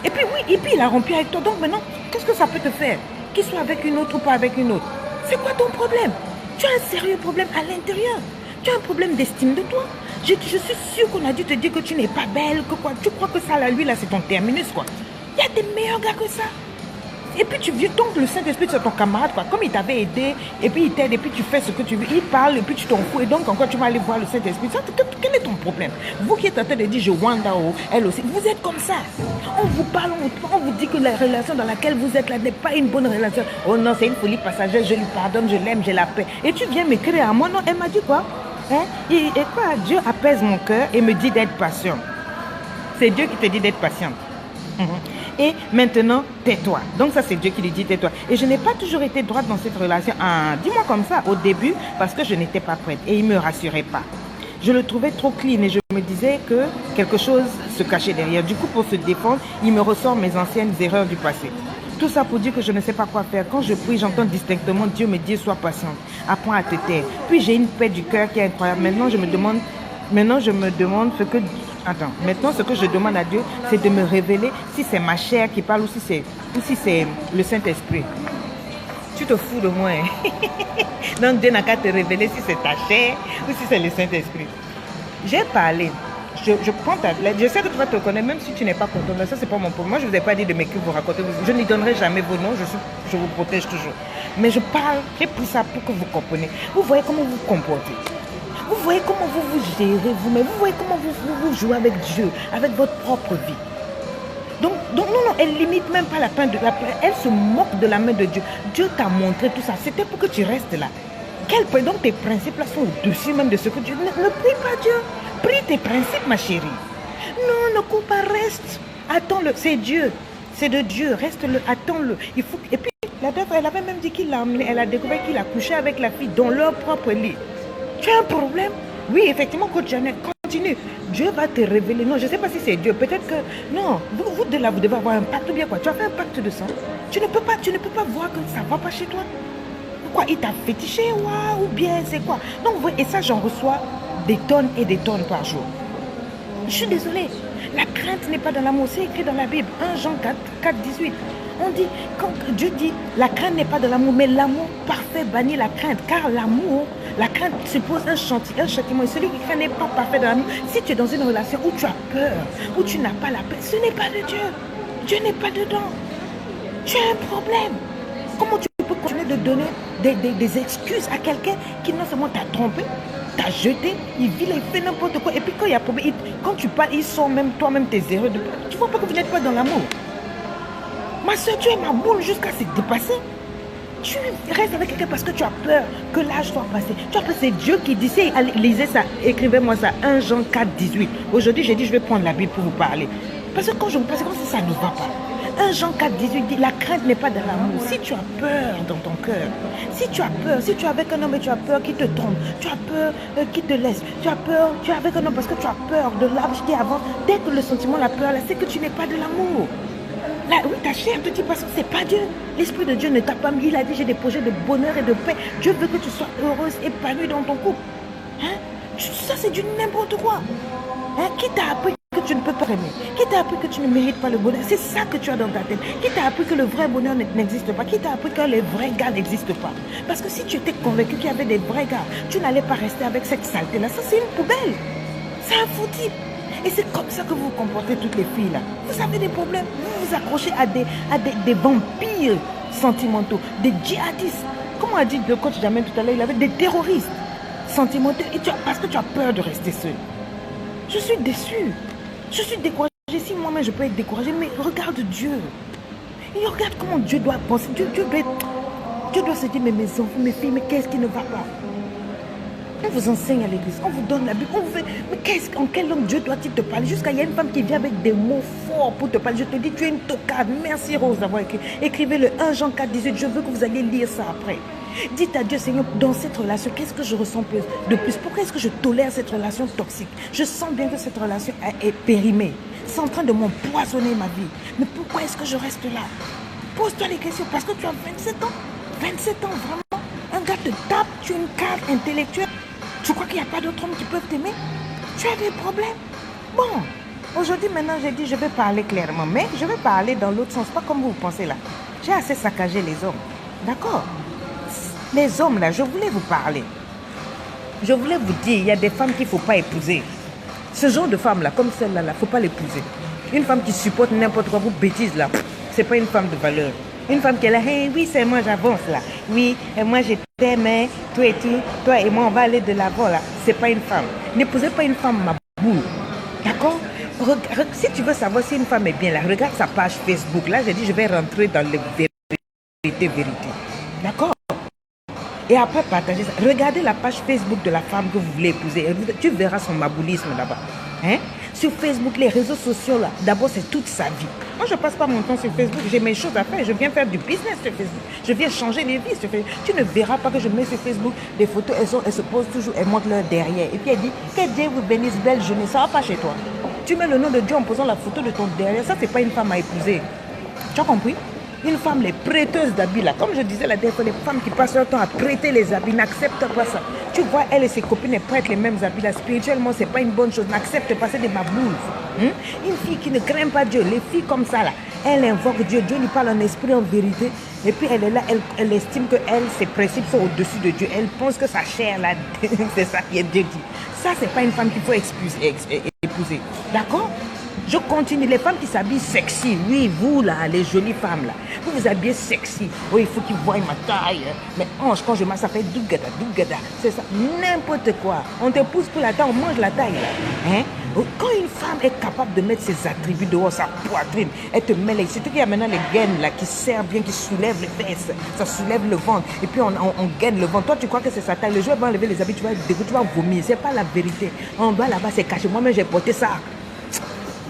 Et puis oui, il a rompu avec toi. Donc maintenant, qu'est-ce que ça peut te faire? Qu'il soit avec une autre ou pas avec une autre. C'est quoi ton problème? Tu as un sérieux problème à l'intérieur. Tu as un problème d'estime de toi. Je suis sûre qu'on a dû te dire que tu n'es pas belle, que quoi. Tu crois que ça, là, lui, là, c'est ton terminus, quoi. Il y a des meilleurs gars que ça. Et puis tu viens, donc le Saint-Esprit, c'est ton camarade, quoi. Comme il t'avait aidé, et puis il t'aide, et puis tu fais ce que tu veux. Il parle, et puis tu t'en fous. Et donc encore, tu vas aller voir le Saint-Esprit. Quel est ton problème? Vous qui êtes en train de dire, je wanda, elle aussi, vous êtes comme ça. On vous parle, on vous dit que la relation dans laquelle vous êtes là n'est pas une bonne relation. Oh non, c'est une folie passagère, je lui pardonne, je l'aime, j'ai la paix. Et tu viens m'écrire à moi, non, elle m'a dit quoi? Et quoi? Dieu apaise mon cœur et me dit d'être patient. C'est Dieu qui te dit d'être patiente. Et maintenant, tais-toi. Donc ça, c'est Dieu qui lui dit tais-toi. Et je n'ai pas toujours été droite dans cette relation. Dis-moi comme ça, au début, parce que je n'étais pas prête. Et il ne me rassurait pas. Je le trouvais trop clean et je me disais que quelque chose se cachait derrière. Du coup, pour se défendre, il me ressort mes anciennes erreurs du passé. Tout ça pour dire que je ne sais pas quoi faire. Quand je prie, j'entends distinctement Dieu me dire sois patiente, apprends à te taire. Puis j'ai une paix du cœur qui est incroyable. Maintenant, je me demande ce que... Attends, maintenant ce que je demande à Dieu, c'est de me révéler si c'est ma chair qui parle ou si c'est le Saint-Esprit. Tu te fous de moi, hein? Donc Dieu n'a qu'à te révéler si c'est ta chair ou si c'est le Saint-Esprit. J'ai parlé. Je prends ta lettre. Je sais que tu vas te connaître, même si tu n'es pas content. Ça, c'est pas mon problème. Moi, je ne vous ai pas dit de m'écrire, vous raconter. Je n'y donnerai jamais vos noms. Je vous protège toujours. Mais je parle, j'ai pris ça pour que vous compreniez. Vous voyez comment vous vous comportez. Vous voyez comment vous vous gérez vous-même. Vous voyez comment vous jouez avec Dieu, avec votre propre vie. Donc non, elle limite même pas la peine de la paix. Elle se moque de la main de Dieu. Dieu t'a montré tout ça. C'était pour que tu restes là. Donc tes principes là sont au-dessus même de ce que Dieu... Ne prie pas Dieu. Prie tes principes, ma chérie. Non, ne cours pas, reste. Attends-le. C'est Dieu. C'est de Dieu. Reste-le. Attends-le. Il faut... Et puis, la dame, elle avait même dit qu'il l'a emmené. Elle a découvert qu'il a couché avec la fille dans leur propre lit. Tu as un problème? Oui, effectivement, coach Janet, continue. Dieu va te révéler. Non, je ne sais pas si c'est Dieu. Peut-être que... Non, vous de là, vous devez avoir un pacte ou bien quoi. Tu as fait un pacte de sang. Tu ne peux pas voir que ça ne va pas chez toi. Quoi, il t'a fétiché, ou bien c'est quoi? Donc, vous voyez, et ça, j'en reçois des tonnes et des tonnes par jour. Je suis désolée. La crainte n'est pas dans l'amour. C'est écrit dans la Bible. 1 Jean 4, 18. On dit, quand Dieu dit, la crainte n'est pas dans l'amour, mais l'amour parfait bannit la crainte. Car l'amour, la crainte suppose un châtiment. Et celui qui craint n'est pas parfait dans l'amour. Si tu es dans une relation où tu as peur, où tu n'as pas la paix, ce n'est pas de Dieu. Dieu n'est pas dedans. Tu as un problème. Comment tu peux continuer de donner des excuses à quelqu'un qui non seulement t'a trompé, t'a jeté, il vit, il fait n'importe quoi. Et puis quand il y a problème, quand tu parles, ils sont même toi-même tes erreurs. Tu vois pas que vous n'êtes pas dans l'amour. Ma soeur, tu es ma boule jusqu'à se dépasser. Tu restes avec quelqu'un parce que tu as peur que l'âge soit passé. Tu as peur, c'est Dieu qui dit, lisez ça, écrivez-moi ça, 1 Jean 4, 18. Aujourd'hui, j'ai dit, je vais prendre la Bible pour vous parler. Parce que quand je vous parle, c'est comme si ça ne va pas. 1 Jean 4, 18 dit, la crainte n'est pas dans l'amour. Si tu as peur dans ton cœur, si tu as peur, si tu es avec un homme et tu as peur qu'il te trompe, tu as peur qu'il te laisse, tu as peur, tu es avec un homme parce que tu as peur de l'arbre jeté avant, dès que le sentiment, la peur, là, c'est que tu n'es pas de l'amour. Là, oui, ta chair te dit parce que c'est pas Dieu. L'Esprit de Dieu ne t'a pas mis. Il a dit, j'ai des projets de bonheur et de paix. Dieu veut que tu sois heureuse, épanouie dans ton couple. Hein? Ça, c'est du n'importe quoi. Hein? Qui t'a appris que tu ne peux pas aimer? Qui t'a appris que tu ne mérites pas le bonheur? C'est ça que tu as dans ta tête. Qui t'a appris que le vrai bonheur n'existe pas? Qui t'a appris que les vrais gars n'existent pas? Parce que si tu étais convaincu qu'il y avait des vrais gars, tu n'allais pas rester avec cette saleté-là. Ça, c'est une poubelle. C'est un foutu. Et c'est comme ça que vous vous comportez toutes les filles là. Vous avez des problèmes. Vous vous accrochez à des vampires sentimentaux, des djihadistes. Comme a dit le coach Jamel tout à l'heure, il avait des terroristes sentimentaux. Et parce que tu as peur de rester seul. Je suis déçue. Je suis découragée. Si moi-même je peux être découragée, mais regarde Dieu. Et regarde comment Dieu doit penser. Dieu doit se dire, mais mes enfants, mes filles, mais qu'est-ce qui ne va pas? On vous enseigne à l'église, on vous donne la Bible, on vous fait, mais en quel langue Dieu doit-il te parler? Jusqu'à il y a une femme qui vient avec des mots forts pour te parler. Je te dis, tu es une tocade. Merci Rose d'avoir écrit. Écrivez le 1 Jean 4, 18. Je veux que vous alliez lire ça après. Dites à Dieu, Seigneur, dans cette relation, qu'est-ce que je ressens de plus? Pourquoi est-ce que je tolère cette relation toxique? Je sens bien que cette relation est périmée. C'est en train de m'empoisonner ma vie. Mais pourquoi est-ce que je reste là? Pose-toi les questions. Parce que tu as 27 ans. 27 ans, vraiment. Un gars te tape, tu es une carte intellectuelle. Tu crois qu'il n'y a pas d'autres hommes qui peuvent t'aimer? Tu as des problèmes? Bon, aujourd'hui, maintenant, j'ai dit, je vais parler clairement. Mais je vais parler dans l'autre sens, pas comme vous pensez là. J'ai assez saccagé les hommes. D'accord? Les hommes là, je voulais vous parler. Je voulais vous dire, il y a des femmes qu'il ne faut pas épouser. Ce genre de femmes là, comme celle-là, il ne faut pas l'épouser. Une femme qui supporte n'importe quoi, vous bêtises là, c'est pas une femme de valeur. Une femme qui est là, hey, oui, c'est moi, j'avance là. Oui, et moi, je t'aime, hein, toi et tout. Toi et moi, on va aller de l'avant là. C'est pas une femme. N'épousez pas une femme, ma boule. D'accord? Si tu veux savoir si une femme est bien là, regarde sa page Facebook. Là, j'ai dit, je vais rentrer dans les vérités. D'accord? Et après, partagez ça. Regardez la page Facebook de la femme que vous voulez épouser. Tu verras son maboulisme là-bas. Hein? Sur Facebook, les réseaux sociaux, là, d'abord, c'est toute sa vie. Moi, je ne passe pas mon temps sur Facebook. J'ai mes choses à faire. Je viens faire du business sur Facebook. Je viens changer les vies sur Facebook. Tu ne verras pas que je mets sur Facebook des photos. Elles se posent toujours, elles montrent leur derrière. Et puis, elle dit, que Dieu vous bénisse, belle jeunesse. Ça ne va pas chez toi. Tu mets le nom de Dieu en posant la photo de ton derrière. Ça, ce n'est pas une femme à épouser. Tu as compris? Une femme, les prêteuses d'habits, là, comme je disais la dernière fois, les femmes qui passent leur temps à prêter les habits, n'acceptent pas ça. Tu vois, elle et ses copines, elles prêtent les mêmes habits, là, spirituellement, c'est pas une bonne chose. N'accepte pas, c'est des maboules. Une fille qui ne craint pas Dieu, les filles comme ça, là, elle invoque Dieu, Dieu lui parle en esprit, en vérité, et puis elle est là, elle estime que elle, ses principes sont au-dessus de Dieu. Elle pense que sa chair, là, c'est ça qui est Dieu dit. Ça, c'est pas une femme qu'il faut épouser. D'accord? Je continue, les femmes qui s'habillent sexy, oui, vous là, les jolies femmes là, vous vous habillez sexy, oui, il faut qu'ils voient ma taille, mais hanche, quand je mange, ça fait dougada, c'est ça, n'importe quoi, on te pousse pour la taille, on mange la taille là, hein? Quand une femme est capable de mettre ses attributs dehors, sa poitrine, elle te met les... Surtout qu'il y a maintenant les gaines là qui servent bien, qui soulèvent les fesses, ça soulève le ventre, et puis on gaine le ventre. Toi tu crois que c'est sa taille, le jour où elle va enlever les habits, tu vas vomir, c'est pas la vérité. En bas là-bas c'est caché, moi-même j'ai porté ça.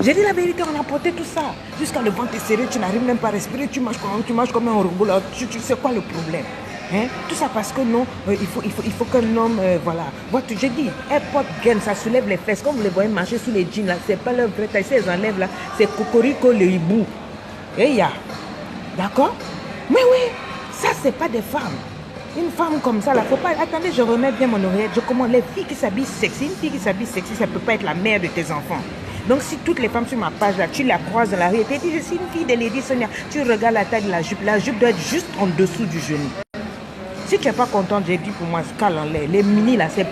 J'ai dit la vérité, on a porté tout ça. Jusqu'à le ventre est serré, tu n'arrives même pas à respirer, tu manges comme un robot là, tu sais quoi le problème? Hein? Tout ça parce que non, il faut qu'un homme, voilà. Moi, j'ai dit, elle porte gaine, ça soulève les fesses. Quand vous les voyez marcher sous les jeans là, c'est pas leur vraie taille, si elles enlèvent là, c'est cocorico le hibou. Et ya. D'accord? Mais oui, ça c'est pas des femmes. Une femme comme ça, là, faut pas... Attendez, je remets bien mon oreillette. Je commande les filles qui s'habillent sexy. Une fille qui s'habille sexy, ça peut pas être la mère de tes enfants. Donc, si toutes les femmes sur ma page, là, tu la croises dans la rue et tu dis, je suis une fille de Lady Sonia, tu regardes la taille de la jupe doit être juste en dessous du genou. Si tu n'es pas contente, j'ai dit pour moi, cale en l'air. Les mini, là, c'est...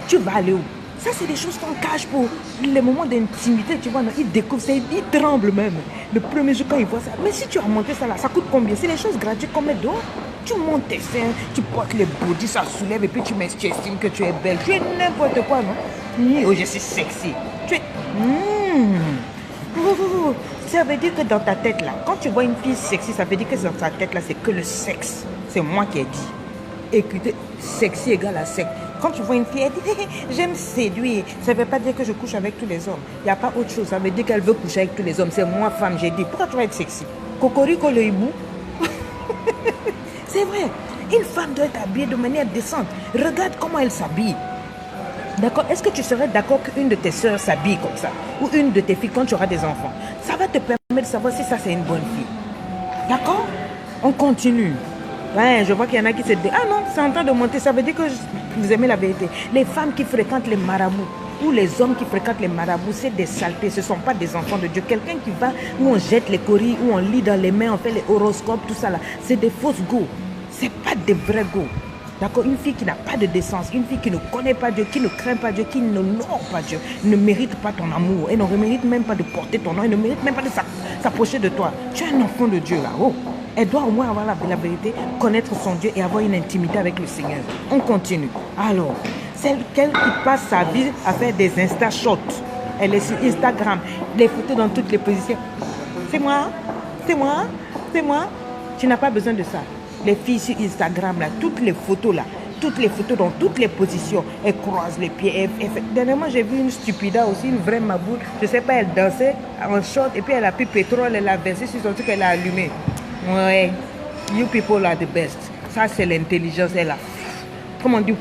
Tu vas aller où? Ça, c'est des choses qu'on cache pour les moments d'intimité, tu vois. Non, ils découvrent ça, ils tremblent même. Le premier jour, quand ils voient ça. Mais si tu as monté ça là, ça coûte combien? C'est des choses gratuites qu'on met dehors. Tu montes tes seins, tu portes les body, ça soulève et puis tu estimes que tu es belle. Tu es n'importe quoi, non? Oh, je suis sexy. Tu es... Ça veut dire que dans ta tête là, quand tu vois une fille sexy, ça veut dire que dans ta tête là, c'est que le sexe. C'est moi qui ai dit. Écoutez, sexy égale à sexe. Quand tu vois une fille, elle dit j'aime séduire. Ça ne veut pas dire que je couche avec tous les hommes. Il n'y a pas autre chose. Ça veut dire qu'elle veut coucher avec tous les hommes. C'est moi, femme, j'ai dit. Pourquoi tu vas être sexy? Cocorico le hibou. C'est vrai. Une femme doit être habillée de manière décente. Regarde comment elle s'habille. D'accord? Est-ce que tu serais d'accord qu'une de tes soeurs s'habille comme ça? Ou une de tes filles quand tu auras des enfants? Ça va te permettre de savoir si ça c'est une bonne fille. D'accord? On continue. Ouais, je vois qu'il y en a qui se disent ah non, c'est en train de monter, ça veut dire que vous aimez la vérité. Les femmes qui fréquentent les marabouts ou les hommes qui fréquentent les marabouts, c'est des saletés, ce ne sont pas des enfants de Dieu. Quelqu'un qui va où on jette les coris, où on lit dans les mains, on fait les horoscopes, tout ça là, c'est des fausses go. C'est pas des vrais go. D'accord? Une fille qui n'a pas de décence, une fille qui ne connaît pas Dieu, qui ne craint pas Dieu, qui n'honore pas Dieu, ne mérite pas ton amour. Elle ne mérite même pas de porter ton nom, elle ne mérite même pas de s'approcher de toi. Tu es un enfant de Dieu là-haut. Elle doit au moins avoir la vérité, connaître son Dieu et avoir une intimité avec le Seigneur. On continue. Alors, celle qui passe sa vie à faire des Insta-shots. Elle est sur Instagram, les photos dans toutes les positions. C'est moi, c'est moi, c'est moi. Tu n'as pas besoin de ça. Les filles sur Instagram, là, toutes les photos là, toutes les photos dans toutes les positions, elles croisent les pieds. Dernièrement, j'ai vu une stupida aussi, une vraie maboule. Je ne sais pas, elle dansait en short et puis elle a pris pétrole, elle a versé sur son truc, elle a allumé. Ouais, you people are the best. Ça, c'est l'intelligence. Elle a, comment on dit,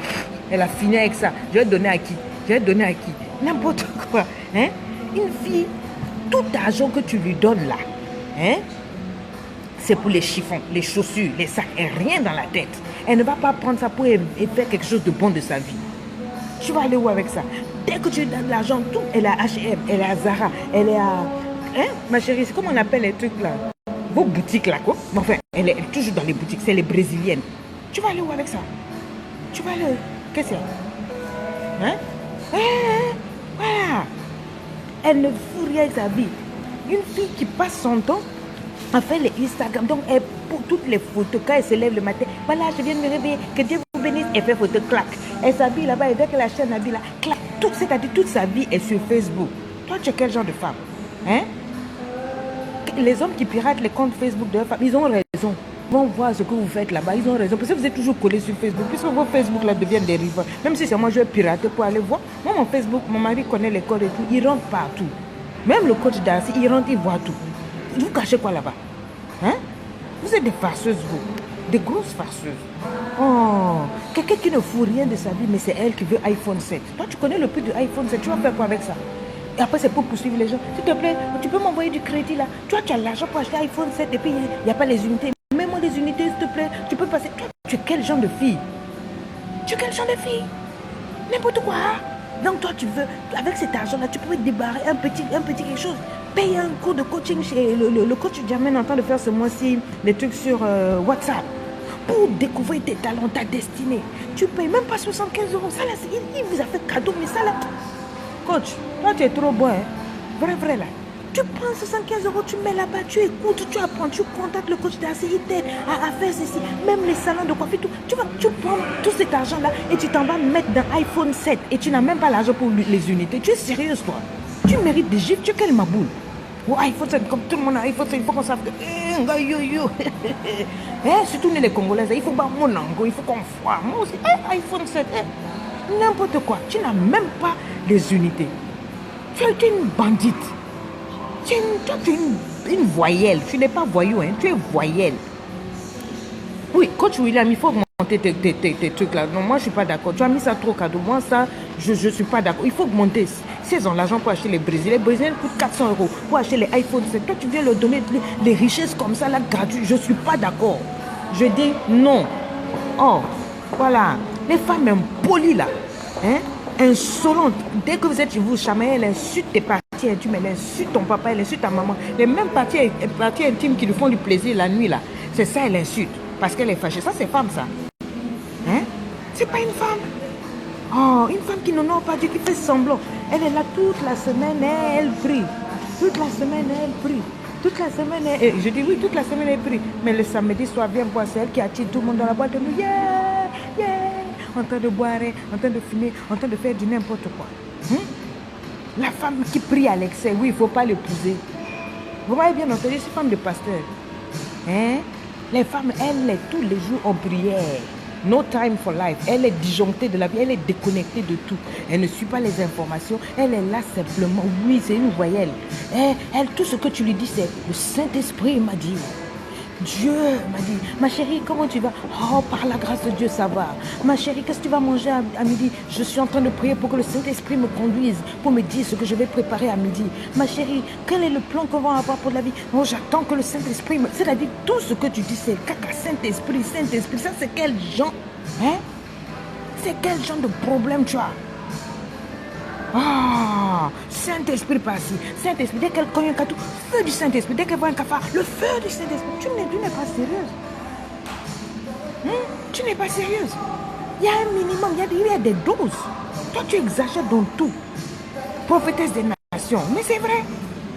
elle a fini avec ça. Je vais donner à qui? Je vais donner à qui? N'importe quoi. Hein? Une fille, tout l'argent que tu lui donnes là, hein? C'est pour les chiffons, les chaussures, les sacs, et rien dans la tête. Elle ne va pas prendre ça pour faire quelque chose de bon de sa vie. Tu vas aller où avec ça? Dès que tu donnes de l'argent, tout, elle est à H&M, elle est à Zara, elle est à... Hein, ma chérie, c'est comment on appelle les trucs là? Vos boutiques là, quoi. Enfin, elle est toujours dans les boutiques, c'est les brésiliennes. Tu vas aller où avec ça? Tu vas aller... Qu'est-ce que c'est? Hein? Voilà. Elle ne fout rien avec sa vie. Une fille qui passe son temps à faire les Instagram. Donc, elle, pour toutes les photos, quand elle se lève le matin, voilà, je viens de me réveiller, que Dieu vous bénisse. Elle fait photo, clac. Elle s'habille là-bas, et dès qu'elle achète un habit là, clac. C'est-à-dire toute sa vie est sur Facebook. Toi, tu es quel genre de femme? Hein? Les hommes qui piratent les comptes Facebook de leurs femmes, ils ont raison. Ils vont voir ce que vous faites là-bas, ils ont raison. Parce que vous êtes toujours collés sur Facebook. Puisque vos Facebook là deviennent des rivaux. Même si c'est moi, je vais pirater pour aller voir. Moi, mon Facebook, mon mari connaît les codes et tout. Il rentre partout. Même le coach d'Arcy, il rentre, il voit tout. Vous cachez quoi là-bas? Hein? Vous êtes des farceuses, vous. Des grosses farceuses. Oh, quelqu'un qui ne fout rien de sa vie, mais c'est elle qui veut iPhone 7. Toi, tu connais le prix du iPhone 7. Tu vas faire quoi avec ça? Et après, c'est pour poursuivre les gens. S'il te plaît, tu peux m'envoyer du crédit là. Toi, tu as l'argent pour acheter iPhone 7 et puis il n'y a pas les unités. Mets-moi des unités, s'il te plaît. Tu peux passer. Toi, tu es quel genre de fille? Tu es quel genre de fille? N'importe quoi. Donc, toi, tu veux, avec cet argent-là, tu peux te débarrasser un petit quelque chose. Paye un cours de coaching chez le coach Jamel en train de faire ce mois-ci des trucs sur WhatsApp pour découvrir tes talents, ta destinée. Tu payes même pas 75 €. Ça là, il vous a fait cadeau, mais ça là. Coach, toi tu es trop bon, hein? Vrai là. Tu prends 75 €, tu mets là-bas, tu écoutes, tu apprends, tu contactes le coach d'Arcy, il t'aide à faire ceci. Même les salons de coiffure, tu prends tout cet argent-là et tu t'en vas mettre dans iPhone 7 et tu n'as même pas l'argent pour les unités. Tu es sérieuse, toi? Tu mérites des gifs, tu es quelle maboule? Ou iPhone 7, comme tout le monde a iPhone 7, il faut qu'on sache que... surtout les Congolaises, il faut pas mon ango, il faut qu'on voit. Moi aussi, iPhone 7, n'importe quoi. Tu n'as même pas les unités. Tu es une bandite. Tu es une voyelle. Tu n'es pas voyou, hein. Tu es voyelle. Oui, coach William, il faut augmenter tes trucs là. Non, moi je ne suis pas d'accord. Tu as mis ça trop cadeau. Moi, ça, je ne suis pas d'accord. Il faut augmenter. Si elles ont l'argent pour acheter les Brésiliens, coûtent 400 € pour acheter les iPhones 7. Toi, tu viens leur donner les richesses comme ça, là, gratuites. Je ne suis pas d'accord. Je dis non. Oh, Voilà. Les femmes impolies là. Hein? Insolentes. Dès que vous êtes chez vous, jamais elle insulte tes parties intimes, elle insulte ton papa, elle insulte ta maman. Les mêmes parties intimes qui lui font du plaisir la nuit là. C'est ça, elle insulte. Parce qu'elle est fâchée. Ça, c'est femme, ça. Hein? C'est pas une femme. Oh, une femme qui n'honore pas Dieu, qui fait semblant. Elle est là toute la semaine, elle prie. Toute la semaine, elle prie. Toute la semaine, je dis oui, toute la semaine, elle prie. Mais le samedi soir, viens voir, c'est elle qui attire tout le monde dans la boîte de nuit. Yeah, yeah. En train de boire, en train de fumer, en train de faire du n'importe quoi. La femme qui prie à l'excès, oui, il ne faut pas l'épouser. Vous m'avez bien entendu, c'est femme de pasteur. Hein? Les femmes, elles, tous les jours en prière. No time for life. Elle est disjonctée de la vie, elle est déconnectée de tout. Elle ne suit pas les informations, elle est là simplement. Oui, c'est une voyelle. Elle, tout ce que tu lui dis, c'est le Saint-Esprit m'a dit. Dieu m'a dit, ma chérie, comment tu vas? Oh, par la grâce de Dieu, ça va. Ma chérie, qu'est-ce que tu vas manger à midi? Je suis en train de prier pour que le Saint-Esprit me conduise, pour me dire ce que je vais préparer à midi. Ma chérie, quel est le plan qu'on va avoir pour la vie? Oh, j'attends que le Saint-Esprit me... C'est-à-dire, tout ce que tu dis, c'est caca, Saint-Esprit, Saint-Esprit. Ça, c'est quel genre? Hein? C'est quel genre de problème tu as? Ah, Saint-Esprit par-ci, Saint-Esprit, dès qu'elle cogne un catou, feu du Saint-Esprit, dès qu'elle voit un cafard, le feu du Saint-Esprit. Tu n'es pas sérieuse. Tu n'es pas sérieuse. Il y a un minimum, il y a des doses. Toi, tu exagères dans tout. Prophétesse des nations, mais c'est vrai.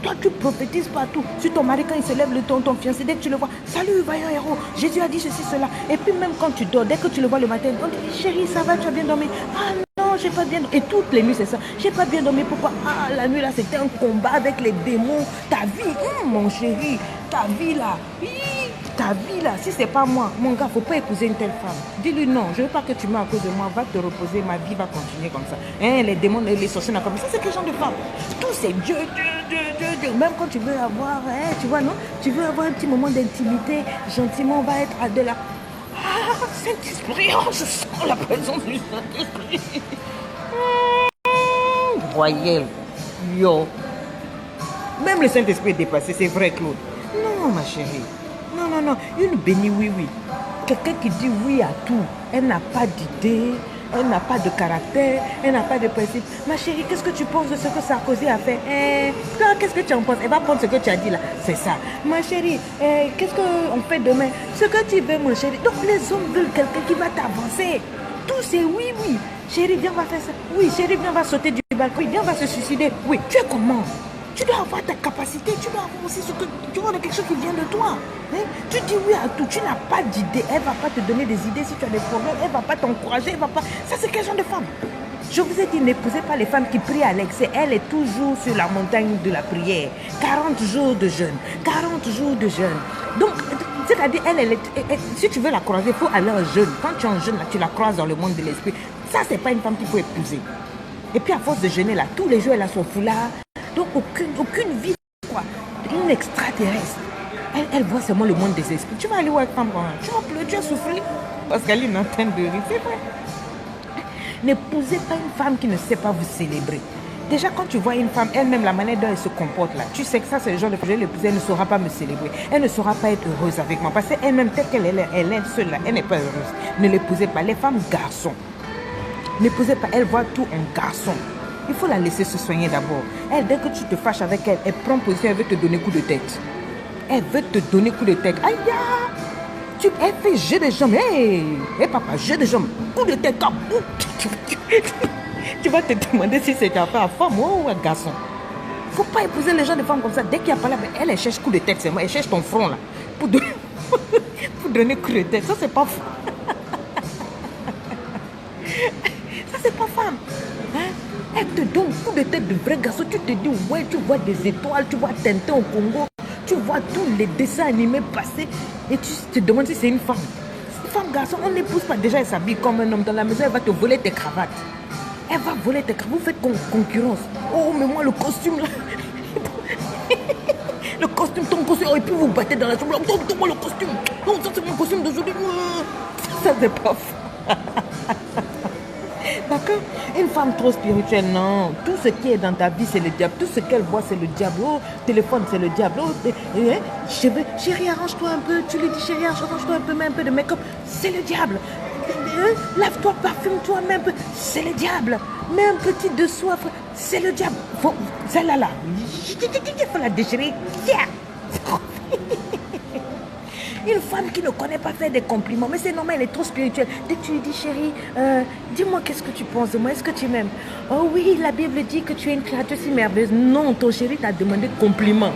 Toi, tu prophétises partout. Si ton mari, quand il se lève le ton fiancé, dès que tu le vois, salut, vaillant héros, Jésus a dit ceci, cela. Et puis même quand tu dors, dès que tu le vois le matin, on dit, chérie, ça va, tu as bien dormi? Ah non, j'ai pas bien dormi. Et toutes les nuits, c'est ça. J'ai pas bien dormi. Pourquoi? Ah, la nuit là, c'était un combat avec les démons. Ta vie, mon chéri, ta vie là. Ta vie là, si c'est pas moi, mon gars, faut pas épouser une telle femme. Dis-lui non, je veux pas que tu meurs à cause de moi, va te reposer, ma vie va continuer comme ça. Hein, les démons, les sorciers, comme ça, c'est quel genre de femme? Tout c'est Dieu. Même quand tu veux avoir, hein, tu vois, non? Tu veux avoir un petit moment d'intimité, gentiment, on va être à deux là. Ah, Saint-Esprit, oh, je sens la présence du Saint-Esprit. Voyelle, yo. Même le Saint-Esprit est dépassé, c'est vrai, Claude. Non, ma chérie. Non, une bénie oui. Quelqu'un qui dit oui à tout. Elle n'a pas d'idée, elle n'a pas de caractère, elle n'a pas de principe. Ma chérie, qu'est-ce que tu penses de ce que Sarkozy a fait? Toi, qu'est-ce que tu en penses? Elle va prendre ce que tu as dit là. C'est ça. Ma chérie, qu'est-ce qu'on fait demain? Ce que tu veux, mon chéri. Donc les hommes veulent quelqu'un qui va t'avancer. Tout c'est oui. Chérie, viens, on va faire ça. Oui, chérie, viens, on va sauter du balcon. Oui, viens, on va se suicider. Oui, tu es comment? Tu dois avoir ta capacité, tu dois avoir aussi ce que tu vois de quelque chose qui vient de toi. Hein? Tu dis oui à tout, tu n'as pas d'idée, elle ne va pas te donner des idées si tu as des problèmes, elle ne va pas t'encourager, elle va pas. Ça c'est quel genre de femme? Je vous ai dit, n'épousez pas les femmes qui prient à l'excès. Elle est toujours sur la montagne de la prière. 40 jours de jeûne, 40 jours de jeûne. Donc, c'est-à-dire, si tu veux la croiser, il faut aller en jeûne. Quand tu es en jeûne, là, tu la croises dans le monde de l'esprit. Ça, c'est pas une femme qu'il faut épouser. Et puis à force de jeûner, là, tous les jours, elle a son foulard. Donc aucune vie, quoi. Une extraterrestre. Elle voit seulement le monde des esprits. Tu vas aller où avec femme? Tu vas pleurer, tu vas souffrir. Parce qu'elle est une antenne de rire, c'est vrai. N'épousez pas une femme qui ne sait pas vous célébrer. Déjà, quand tu vois une femme, elle-même, la manière dont elle se comporte là, tu sais que ça, c'est le genre de projet, l'épouse, elle ne saura pas me célébrer. Elle ne saura pas être heureuse avec moi. Parce qu'elle-même, telle qu'elle est, elle est seule là, elle n'est pas heureuse. Ne l'épousez pas. Les femmes garçons, n'épousez pas, elle voit tout en garçon. Il faut la laisser se soigner d'abord. Elle, dès que tu te fâches avec elle, elle prend position, elle veut te donner coup de tête. Elle veut te donner coup de tête. Aïe, elle fait jeu de jambes. Hé, papa, jeu de jambes. Coup de tête. Tu vas te demander si c'est ta femme ou un garçon. Il ne faut pas épouser les gens de femmes comme ça. Dès qu'il n'y a pas là, elle cherche coup de tête. C'est moi. Elle cherche ton front là. Pour donner coup de tête. Ça, c'est pas femme. Ça, c'est pas femme. Hein? Elle te donne coup de tête de vrai garçon. Tu te dis, ouais, tu vois des étoiles, tu vois Tintin au Congo, tu vois tous les dessins animés passer et tu te demandes si c'est une femme. Une femme garçon, on n'épouse pas. Déjà, elle s'habille comme un homme dans la maison, elle va te voler tes cravates. Elle va voler tes cravates. Vous faites concurrence. Oh, mais moi, le costume là. Le costume, ton costume. Oh, et puis vous battez dans la chambre. Oh, donne-moi le costume. Non, ça c'est mon costume d'aujourd'hui. Ça, c'est pas femme. D'accord? Une femme trop spirituelle, non. Tout ce qui est dans ta vie, c'est le diable. Tout ce qu'elle voit, c'est le diable. Oh, téléphone, c'est le diable. Oh, chérie, arrange-toi un peu. Tu lui dis, chérie, arrange-toi un peu, mets un peu de make-up. C'est le diable. Lave-toi, parfume-toi, même. C'est le diable. Mets un petit de soif, c'est le diable. Celle-là, là. Il faut la déchirer. Une femme qui ne connaît pas faire des compliments, mais c'est normal, elle est trop spirituelle. Dès que tu lui dis, chérie, dis-moi qu'est-ce que tu penses de moi, est-ce que tu m'aimes? Oh oui, la Bible dit que tu es une créature si merveilleuse. Non, ton chéri t'a demandé compliment.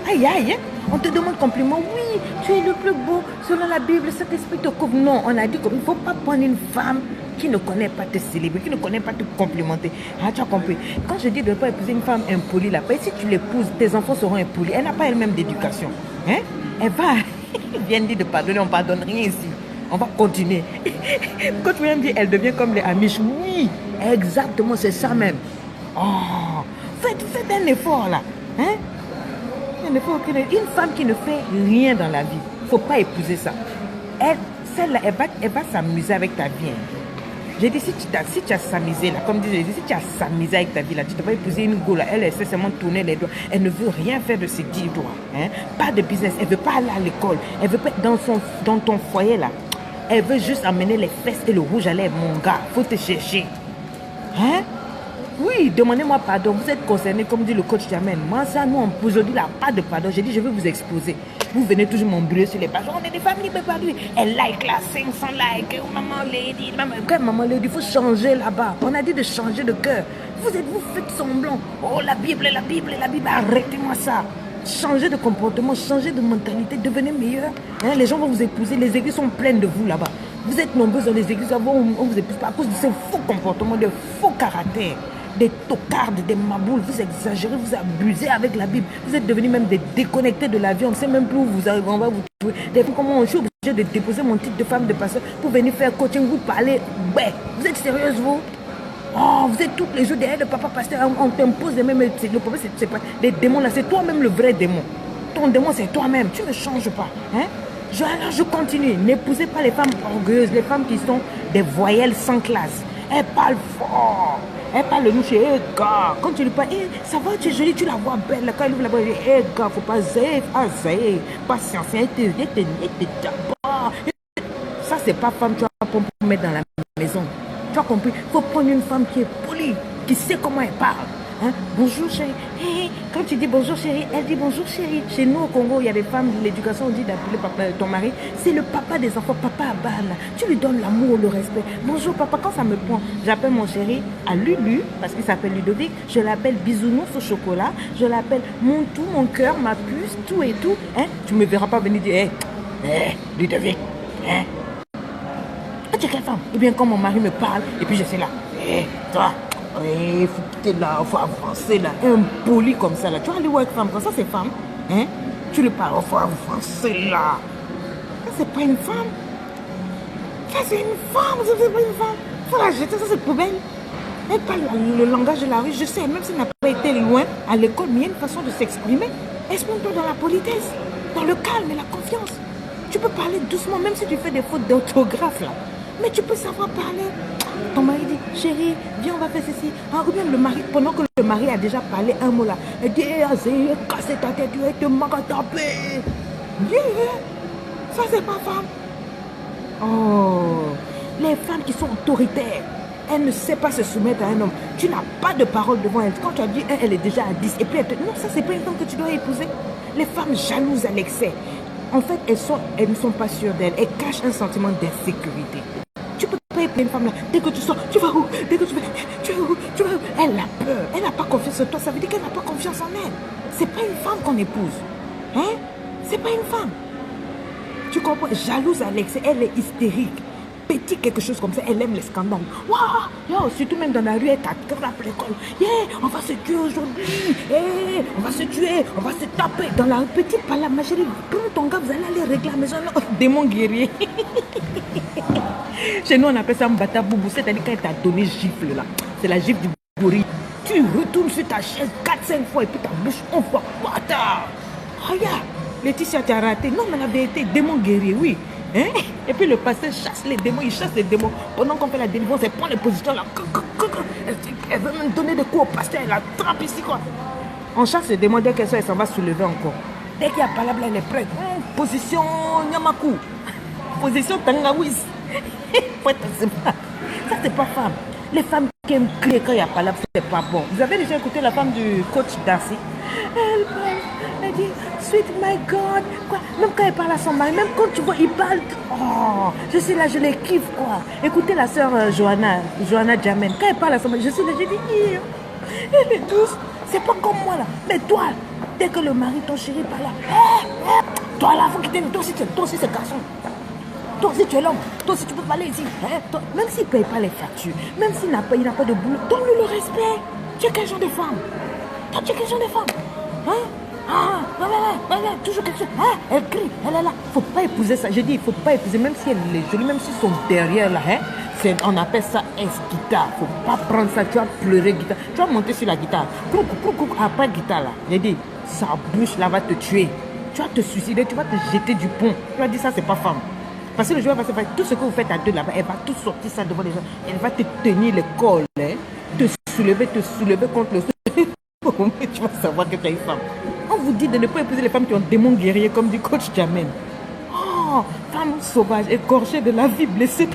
Aïe, aïe, on te demande compliment. Oui, tu es le plus beau, selon la Bible, cet esprit te couvre. Non, on a dit qu'il ne faut pas prendre une femme qui ne connaît pas te célébrer, qui ne connaît pas te complimenter. Ah, tu as compris. Quand je dis de ne pas épouser une femme impolie, là, si tu l'épouses, tes enfants seront impolis. Elle n'a pas elle-même d'éducation. Hein? Elle va... Il vient de dire de pardonner, on ne pardonne rien ici. On va continuer. Quand tu viens me dire, elle devient comme les Amish. Oui, exactement, c'est ça même. Oh, faites un effort là. Hein? Un effort. Une femme qui ne fait rien dans la vie, il ne faut pas épouser ça. Celle-là, elle va s'amuser avec ta vie. Hein. J'ai dit, si tu as s'amusé là, comme disait, si tu as s'amusé avec ta vie là, tu ne dois pas épouser une go là, elle essaie seulement de tourner les doigts, elle ne veut rien faire de ses 10 doigts, hein? Pas de business, elle ne veut pas aller à l'école, elle veut pas être dans ton foyer là, elle veut juste amener les fesses et le rouge à lèvres, mon gars, faut te chercher. Hein? Oui, demandez-moi pardon, vous êtes concerné comme dit le coach Jamel. Moi ça, nous aujourd'hui là, pas de pardon, j'ai dit je vais vous exposer. Vous venez toujours m'embrûler sur les pages. On est des familles libres par lui. Elle like là, 500 likes. Oh, maman lady. Maman lady, il faut changer là-bas. On a dit de changer de cœur. Vous faites semblant. Oh, la Bible. Arrêtez-moi ça. Changez de comportement, changez de mentalité, devenez meilleur. Hein, les gens vont vous épouser. Les églises sont pleines de vous là-bas. Vous êtes nombreux dans les églises. On vous épouse pas à cause de ces faux comportements, de faux caractères. Des tocardes, des maboules, vous exagérez, vous abusez avec la Bible. Vous êtes devenus même des déconnectés de la vie. On ne sait même plus où vous arrivez, on va vous trouver. Des fois, comment je suis obligé de déposer mon titre de femme de pasteur pour venir faire coaching, vous parler. Ouais, vous êtes sérieuse, vous? Oh, vous êtes tous les jours derrière le papa pasteur, on t'impose les mêmes. Le problème, c'est pas les démons là, c'est toi-même le vrai démon. Ton démon, c'est toi-même, tu ne changes pas. Hein? Alors, je continue. N'épousez pas les femmes orgueilleuses, les femmes qui sont des voyelles sans classe. Elles parlent fort. Elle parle de nous chez gars. Quand tu lui parles, ça va, tu es jolie, tu la vois belle. Quand elle ouvre la bouche, elle dit, gars, faut pas zéf, patience, elle te d'abord. Ça, c'est pas femme, tu vas pour mettre dans la maison. Tu as compris? Il faut prendre une femme qui est polie, qui sait comment elle parle. Hein? Bonjour chérie. Quand tu dis bonjour chérie, elle dit bonjour chérie. Chez nous au Congo, il y a des femmes, l'éducation, on dit d'appeler papa, ton mari. C'est le papa des enfants, papa Abal. Tu lui donnes l'amour, le respect. Bonjour papa, quand ça me prend, j'appelle mon chéri à Lulu, parce qu'il s'appelle Ludovic. Je l'appelle bisounours au chocolat. Je l'appelle mon tout, mon cœur, ma puce, tout et tout. Hein? Tu ne me verras pas venir dire, Ludovic. Hein? Ah, tu es quelle femme? Ou bien quand mon mari me parle, et puis je suis là, toi. Il faut quitter là, il faut avancer là, impoli comme ça là. Tu vas aller voir avec femme, comme ça c'est femme. Hein? Tu lui parles, il faut avancer là. Ça c'est pas une femme. Ça c'est une femme, ça c'est pas une femme. Il faut la jeter, ça c'est poubelle. Elle parle le langage de la rue, je sais, même si elle n'a pas été loin à l'école, mais il y a une façon de s'exprimer. Exprime-toi dans la politesse, dans le calme et la confiance. Tu peux parler doucement, même si tu fais des fautes d'orthographe là. Mais tu peux savoir parler. Ton mari dit, chérie, viens, on va faire ceci. Ah, ou bien le mari, pendant que le mari a déjà parlé un mot là, elle dit, cassez ta tête, tu vas te taper. Ça, c'est pas femme. Oh, les femmes qui sont autoritaires, elle ne sait pas se soumettre à un homme. Tu n'as pas de parole devant elle. Quand tu as dit, elle est déjà à 10. Et puis, non, ça, c'est pas une femme que tu dois épouser. Les femmes jalouses à l'excès. En fait, elles ne sont pas sûres d'elles. Elles cachent un sentiment d'insécurité. Tu peux pas épouser une femme là. Dès que tu sors, tu vas où? Dès que tu vas où? Elle a peur. Elle n'a pas confiance en toi. Ça veut dire qu'elle n'a pas confiance en elle. C'est pas une femme qu'on épouse. Hein? C'est pas une femme. Tu comprends? Jalouse à l'excès. Elle est hystérique. Petit quelque chose comme ça, elle aime les scandales. Waouh, surtout même dans la rue, elle t'attrape l'école. On va se tuer aujourd'hui. On va se tuer, on va se taper. Dans la petite palabre, ma chérie, prends ton gars, vous allez aller régler la maison. Démon guerrier. Chez nous, on appelle ça un bata boubou. C'est-à-dire quand elle t'a donné gifle là. C'est la gifle du gorille. Tu retournes sur ta chaise 4-5 fois et puis ta bouche, on voit bâtard. Regarde, Laetitia t'a raté. Non, mais la vérité, démon guerrier, oui. Hein? Et puis le pasteur chasse les démons, il chasse les démons. Pendant qu'on fait la délivrance, elle prend les positions là. Elle veut même donner des coups au pasteur, elle attrape ici quoi. On chasse les démons, dès qu'elle sort, elle s'en va soulever encore. Dès qu'il y a palabra, elle est prête. Position Nyamaku. Position Tangawis. Ça, c'est pas femme. Les femmes qui aiment crier quand il n'y a pas là, c'est pas bon. Vous avez déjà écouté la femme du coach Darcy? Elle dit, sweet my God. Quoi? Même quand elle parle à son mari, même quand tu vois, il parle. Oh, je suis là, je les kiffe, quoi. Écoutez la sœur Johanna Jamen. Quand elle parle à son mari, je suis là, je dis, elle est douce. C'est pas comme moi, là. Mais toi, dès que le mari, ton chéri, parle là, toi, là, faut quitter. Toi aussi, c'est garçon. Toi aussi, tu es l'homme. Toi aussi, tu peux parler ici. Même s'il ne paye pas les factures, même s'il n'a pas de boulot, donne-lui le respect. Tu es quel genre de femme? Toi, tu es quel genre de femme? Toujours quelque chose. Elle crie, elle est là. Il ne faut pas épouser ça. Je dis, il ne faut pas épouser, même si elle est jolie, même si son derrière là, on appelle ça guitare. Il ne faut pas prendre ça. Tu vas pleurer guitare. Tu vas monter sur la guitare. Après guitare là. J'ai dit, sa bouche là va te tuer. Tu vas te suicider, tu vas te jeter du pont. Tu vas dire, ça, c'est pas femme. Parce que le joueur va se faire tout ce que vous faites à deux là-bas, elle va tout sortir ça devant les gens. Elle va te tenir le col, te soulever contre le sol. Tu vas savoir que tu es une femme. On vous dit de ne pas épouser les femmes qui ont des démons guerriers comme du coach Jamen. Oh, femme sauvage, écorchée de la vie, blessée.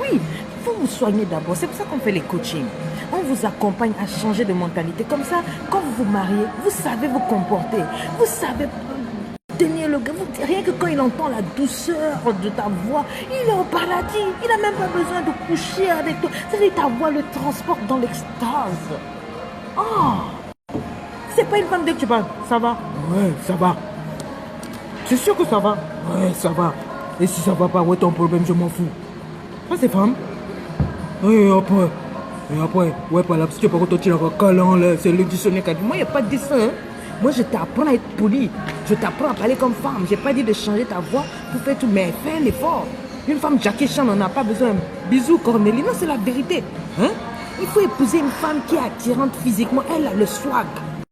Oui, il faut vous soigner d'abord. C'est pour ça qu'on fait les coachings. On vous accompagne à changer de mentalité. Comme ça, quand vous vous mariez, vous savez vous comporter. Vous savez tenir le gars. Rien que quand il entend la douceur de ta voix, il est au paradis. Il n'a même pas besoin de coucher avec toi. C'est-à-dire ta voix le transporte dans l'extase. Oh, c'est pas une femme dès que tu parles. Ça va? Ouais, ça va. C'est sûr que ça va? Ouais, ça va. Et si ça va pas, ouais, ton problème, je m'en fous. Ça, c'est femme. Et après, ouais, pas là, parce que par contre, tu es câlin, là, c'est le dictionnaire qui a dit. Moi, il n'y a pas de dessin, hein. Moi, je t'apprends à être poli. Je t'apprends à parler comme femme. Je n'ai pas dit de changer ta voix pour faire tout, mais fais un effort. Une femme Jackie Chan n'en a pas besoin. Bisous, Cornélie. Non, c'est la vérité. Hein? Il faut épouser une femme qui est attirante physiquement. Elle a le swag.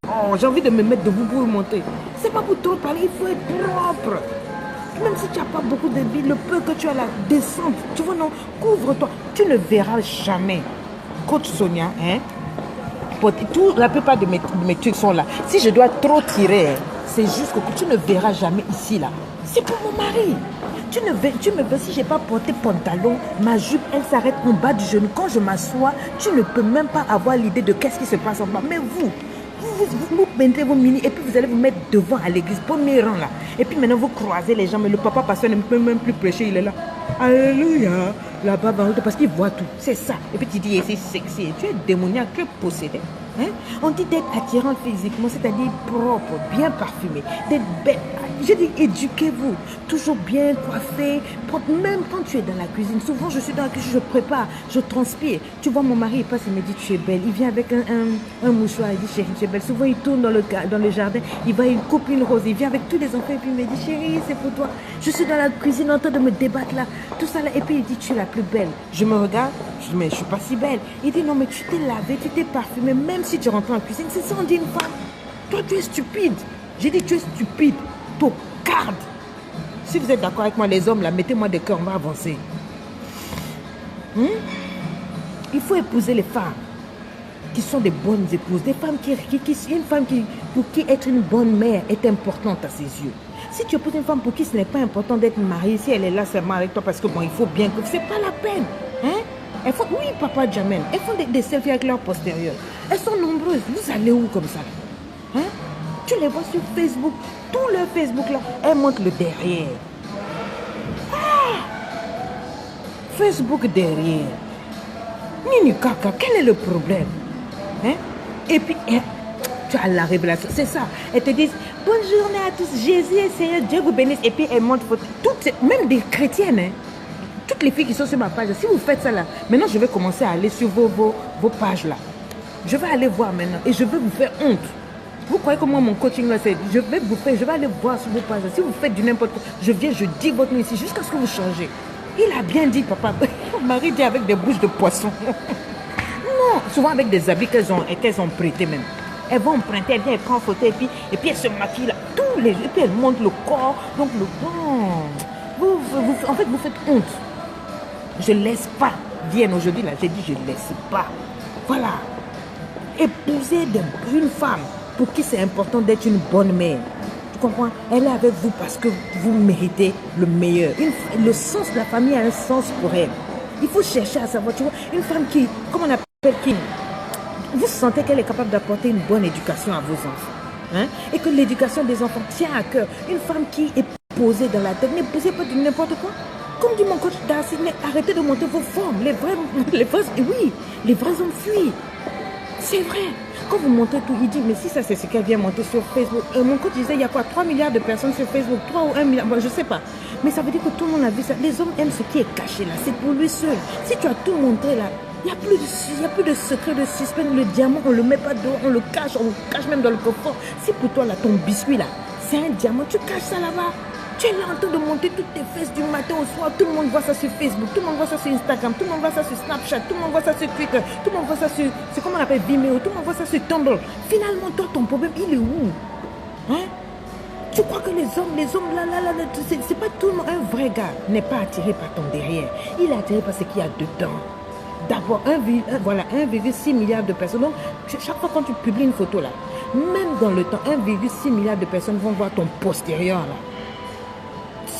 Oh, j'ai envie de me mettre debout pour monter. C'est pas pour trop parler, il faut être propre. Même si tu n'as pas beaucoup de vie, le peu que tu as là, descends. Tu vois, non, couvre-toi. Tu ne verras jamais. Coach Sonia, hein? La plupart de mes trucs sont là. Si je dois trop tirer, c'est juste que tu ne verras jamais ici, là. C'est pour mon mari. Tu me veux, si je n'ai pas porté pantalon, ma jupe, elle s'arrête en bas du genou. Quand je m'assois, tu ne peux même pas avoir l'idée de qu'est-ce qui se passe en bas. Mais vous mettez vos mini et puis vous allez vous mettre devant à l'église, premier rang là. Et puis maintenant vous croisez les gens, mais le papa pasteur ne peut même plus prêcher, il est là. Alléluia, là-bas, parce qu'il voit tout. C'est ça. Et puis tu dis, c'est sexy. Tu es démoniaque, tu es possédé. Hein? On dit d'être attirant physiquement, c'est-à-dire propre, bien parfumé, d'être bête. Je dis, éduquez-vous, toujours bien coiffé, propre. Même quand tu es dans la cuisine, souvent je suis dans la cuisine, je prépare, je transpire. Tu vois, mon mari, il passe, il me dit, tu es belle. Il vient avec un mouchoir, il dit, chérie, tu es belle. Souvent, il tourne dans le jardin, il coupe une rose, il vient avec tous les enfants, et puis il me dit, chérie, c'est pour toi. Je suis dans la cuisine en train de me débattre là, tout ça là, et puis il dit, tu es la plus belle. Je me regarde, je dis, mais je suis pas si belle. Il dit, non, mais tu t'es lavé, tu t'es parfumé, même si tu rentres en cuisine, c'est ça, on dit une femme. Toi, tu es stupide. J'ai dit, tu es stupide. Tocarde. Si vous êtes d'accord avec moi, les hommes, là, mettez-moi des cœurs, on va avancer. Il faut épouser les femmes qui sont des bonnes épouses. Des femmes une femme pour qui être une bonne mère est importante à ses yeux. Si tu épouses une femme pour qui ce n'est pas important d'être mariée, si elle est là seulement avec toi parce que bon, il faut bien que c'est pas la peine. Hein? Elles font, oui, papa Jamel, elles font des selfies avec leur postérieur. Elles sont nombreuses. Vous allez où comme ça? Hein? Tu les vois sur Facebook, tout leur Facebook là, elles montrent le derrière. Facebook derrière. Nini Kaka, quel est le problème? Hein? Et puis, tu as la révélation, c'est ça. Elles te disent, bonne journée à tous, Jésus est Seigneur, Dieu vous bénisse. Et puis elles montrent, même des chrétiennes, hein? Toutes les filles qui sont sur ma page, si vous faites ça là, maintenant je vais commencer à aller sur vos pages là. Je vais aller voir maintenant et je vais vous faire honte. Vous croyez que moi, mon coaching là, c'est je vais aller voir sur vos pages. Si vous faites du n'importe quoi, je viens, je dis votre nom ici jusqu'à ce que vous changez. Il a bien dit, papa. Mon mari dit avec des bouches de poisson. Non, souvent avec des habits qu'elles ont prêtés même. Elles vont emprunter, elles viennent prendre photo et puis elles se maquillent là. Et puis elles montrent le corps. Donc le corps. En fait, vous faites honte. Je ne laisse pas. Vienne aujourd'hui là, j'ai dit je ne laisse pas. Voilà. Épouser une femme pour qui c'est important d'être une bonne mère. Tu comprends? Elle est avec vous parce que vous méritez le meilleur. Le sens de la famille a un sens pour elle. Il faut chercher à savoir, tu vois, une femme qui, comment on appelle, qui, vous sentez qu'elle est capable d'apporter une bonne éducation à vos enfants. Hein? Et que l'éducation des enfants tient à cœur. Une femme qui est posée dans la tête, ne posez pas de n'importe quoi. Comme dit mon coach Darcy, arrêtez de monter vos formes. Les vrais hommes fuient. C'est vrai. Quand vous montez tout, il dit, mais si ça c'est ce qu'elle vient monter sur Facebook. Mon coach disait, il y a quoi, 3 milliards de personnes sur Facebook, 3 ou 1 milliard, bon, je ne sais pas. Mais ça veut dire que tout le monde a vu ça. Les hommes aiment ce qui est caché là, c'est pour lui seul. Si tu as tout montré là, il n'y a plus de secret, de suspense. Le diamant, on ne le met pas dehors, on le cache même dans le coffre. Si pour toi là, ton biscuit là, c'est un diamant, tu caches ça là-bas. Tu es là en train de monter toutes tes fesses du matin au soir. Tout le monde voit ça sur Facebook, tout le monde voit ça sur Instagram, tout le monde voit ça sur Snapchat, tout le monde voit ça sur Twitter, tout le monde voit ça sur, c'est comment on appelle, Vimeo, tout le monde voit ça sur Tumblr. Finalement, toi, ton problème, il est où? Hein? Tu crois que les hommes, là, c'est pas tout le monde. Un vrai gars n'est pas attiré par ton derrière. Il est attiré par ce qu'il y a dedans. D'abord, 1,6 milliard de personnes. Donc, chaque fois quand tu publies une photo là, même dans le temps, 1,6 milliard de personnes vont voir ton postérieur là.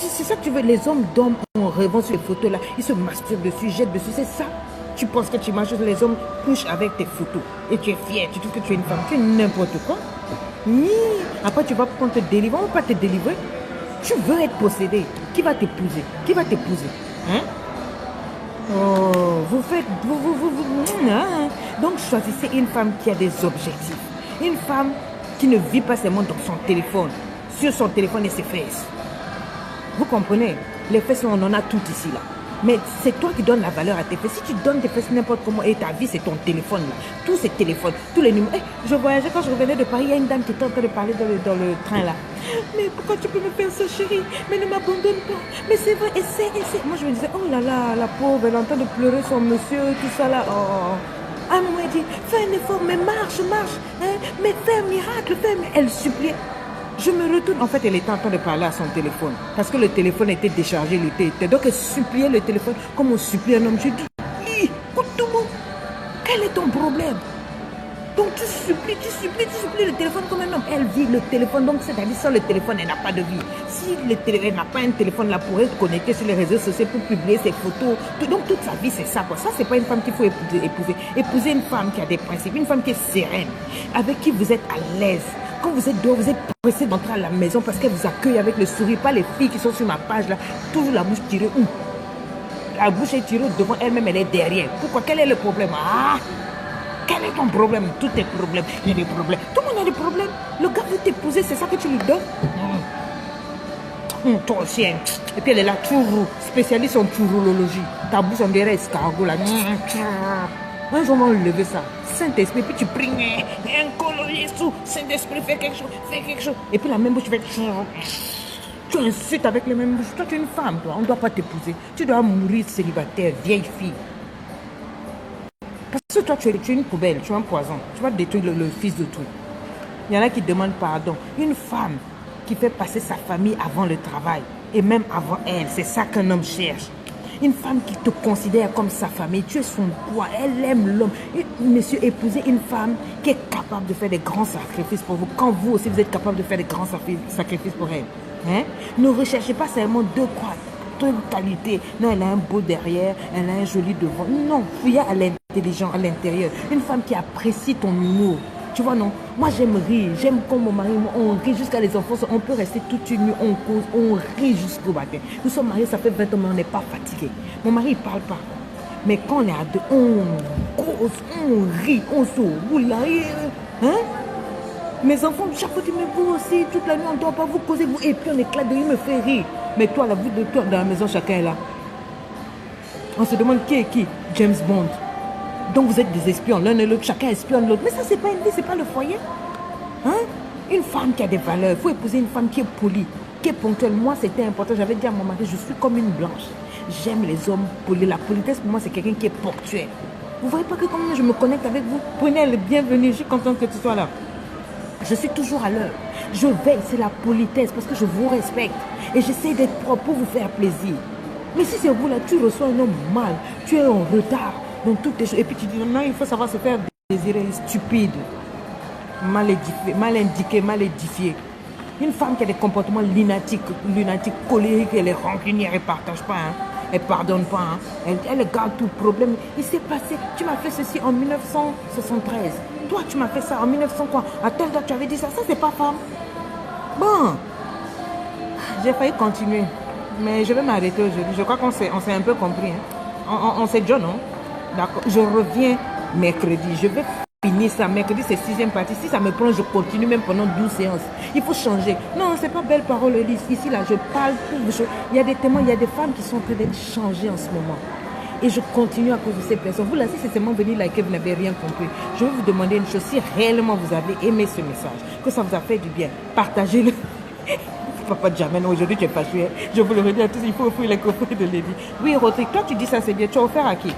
C'est ça que tu veux. Les hommes dorment en rêvant sur les photos là. Ils se masturbent dessus, jettent dessus. C'est ça. Tu penses que tu marches, les hommes couchent avec tes photos. Et tu es fier. Tu trouves que tu es une femme. Tu es n'importe quoi. Après, tu vas prendre te délivrer. On va pas te délivrer. Tu veux être possédé. Qui va t'épouser? Qui va t'épouser? Hein? Oh, vous faites... Hein? Donc, choisissez une femme qui a des objectifs. Une femme qui ne vit pas seulement dans son téléphone. Sur son téléphone et ses fesses. Vous comprenez? Les fesses, on en a toutes ici là. Mais c'est toi qui donnes la valeur à tes fesses. Si tu donnes tes fesses n'importe comment et ta vie c'est ton téléphone là. Tous ces téléphones, tous les numéros. Je voyageais quand je revenais de Paris, il y a une dame qui était en train de parler dans le train là. Mais pourquoi tu peux me faire ça chérie? Mais ne m'abandonne pas. Mais c'est vrai, essaie. Moi je me disais, oh là là, la pauvre, elle est en train de pleurer son monsieur, tout ça là. Oh. Ah maman elle dit, fais un effort, mais marche. Hein? Mais fais un miracle, Elle suppliait. Je me retourne. En fait, elle était en train de parler à son téléphone. Parce que le téléphone était déchargé, il était. Donc, elle suppliait le téléphone comme on supplie un homme. Je dis, écoute-moi, quel est ton problème? Donc, tu supplies le téléphone comme un homme. Elle vit le téléphone. Donc, c'est-à-dire, sans le téléphone, elle n'a pas de vie. Si elle n'a pas un téléphone là pour être connectée sur les réseaux sociaux, pour publier ses photos. Donc, toute sa vie, c'est ça. Ça, c'est pas une femme qu'il faut épouser. Épouser une femme qui a des principes. Une femme qui est sereine. Avec qui vous êtes à l'aise. Quand vous êtes dehors, vous êtes pressé d'entrer à la maison parce qu'elle vous accueille avec le sourire. Pas les filles qui sont sur ma page là, toujours la bouche tirée. La bouche est tirée devant elle-même, elle est derrière. Pourquoi? Quel est le problème? Quel est ton problème? Tous tes problèmes. Il y a des problèmes. Tout le monde a des problèmes. Le gars veut t'épouser, c'est ça que tu lui donnes? Toi aussi. Et puis elle est là, toujours spécialiste en tourologie. Ta bouche en derrière escargot là. Un jour, on va lever ça. Saint-Esprit, puis tu pries. Un colorier sous. Saint-Esprit, fais quelque chose. Et puis la même bouche, tu fais. Tu insultes avec les mêmes bouches. Toi, tu es une femme, toi. On ne doit pas t'épouser. Tu dois mourir célibataire, vieille fille. Parce que toi, tu es une poubelle, tu es un poison. Tu vas détruire le fils de tout. Il y en a qui demandent pardon. Une femme qui fait passer sa famille avant le travail. Et même avant elle. C'est ça qu'un homme cherche. Une femme qui te considère comme sa famille, tu es son poids, elle aime l'homme. Monsieur, épousez une femme qui est capable de faire des grands sacrifices pour vous. Quand vous aussi, vous êtes capable de faire des grands sacrifices pour elle. Hein? Ne recherchez pas seulement deux qualités. Non, elle a un beau derrière, elle a un joli devant. Non, il y a à l'intelligent, à l'intérieur. Une femme qui apprécie ton humour. Tu vois, non? Moi, j'aime rire. J'aime quand mon mari, on rit jusqu'à les enfants. On peut rester toute une nuit, on cause, on rit jusqu'au matin. Nous sommes mariés, ça fait 20 ans, mais on n'est pas fatigué. Mon mari, il ne parle pas. Mais quand on est à deux, on cause, on rit, on se roule. Hein? Mes enfants, chaque fois, tu me vous aussi, toute la nuit, on ne dort pas, vous causez, vous, et puis on éclate de rire, il me fait rire. Mais toi, la vie de toi, dans la maison, chacun est là. On se demande qui est qui? James Bond. Donc vous êtes des espions, l'un et l'autre, chacun espionne l'autre. Mais ça, c'est pas une vie, c'est pas le foyer. Hein? Une femme qui a des valeurs. Il faut épouser une femme qui est polie, qui est ponctuelle. Moi, c'était important. J'avais dit à mon mari, je suis comme une blanche. J'aime les hommes polis. La politesse, pour moi, c'est quelqu'un qui est ponctuel. Vous voyez pas que comme je me connecte avec vous? Prenez le bienvenu, je suis contente que tu sois là. Je suis toujours à l'heure. Je veille, c'est la politesse, parce que je vous respecte. Et j'essaie d'être propre pour vous faire plaisir. Mais si c'est vous là, tu reçois un homme mal, tu es en retard. Donc toutes les choses. Et puis tu dis non, il faut savoir se faire désirer, stupide, mal indiqué, mal édifié. Une femme qui a des comportements lunatiques, colériques, elle est rancunière, elle ne partage pas. Hein. Elle ne pardonne pas. Hein. Elle garde tout problème. Il s'est passé, tu m'as fait ceci en 1973. Toi, tu m'as fait ça en 1900 quoi. À telle date, tu avais dit ça. Ça, c'est pas femme. Bon. J'ai failli continuer. Mais je vais m'arrêter aujourd'hui. Je crois qu'on s'est un peu compris. Hein. On s'est déjà, non? D'accord. Je reviens mercredi. Je vais finir ça. Mercredi, c'est 6e partie. Si ça me prend, je continue même pendant 12 séances. Il faut changer. Non, c'est pas belle parole, Elise. Ici, là, je parle pour des choses. Il y a des témoins, il y a des femmes qui sont en train d'être changées en ce moment. Et je continue à cause de ces personnes. Vous, là, si c'est seulement venu liker, vous n'avez rien compris. Je vais vous demander une chose. Si réellement vous avez aimé ce message, que ça vous a fait du bien, partagez-le. Papa Jamel, aujourd'hui tu es fâché. Je vous le redis à tous, il faut offrir les coffrets de Lady. Oui, Rodrigue, toi tu dis ça, c'est bien. Tu as offert à qui?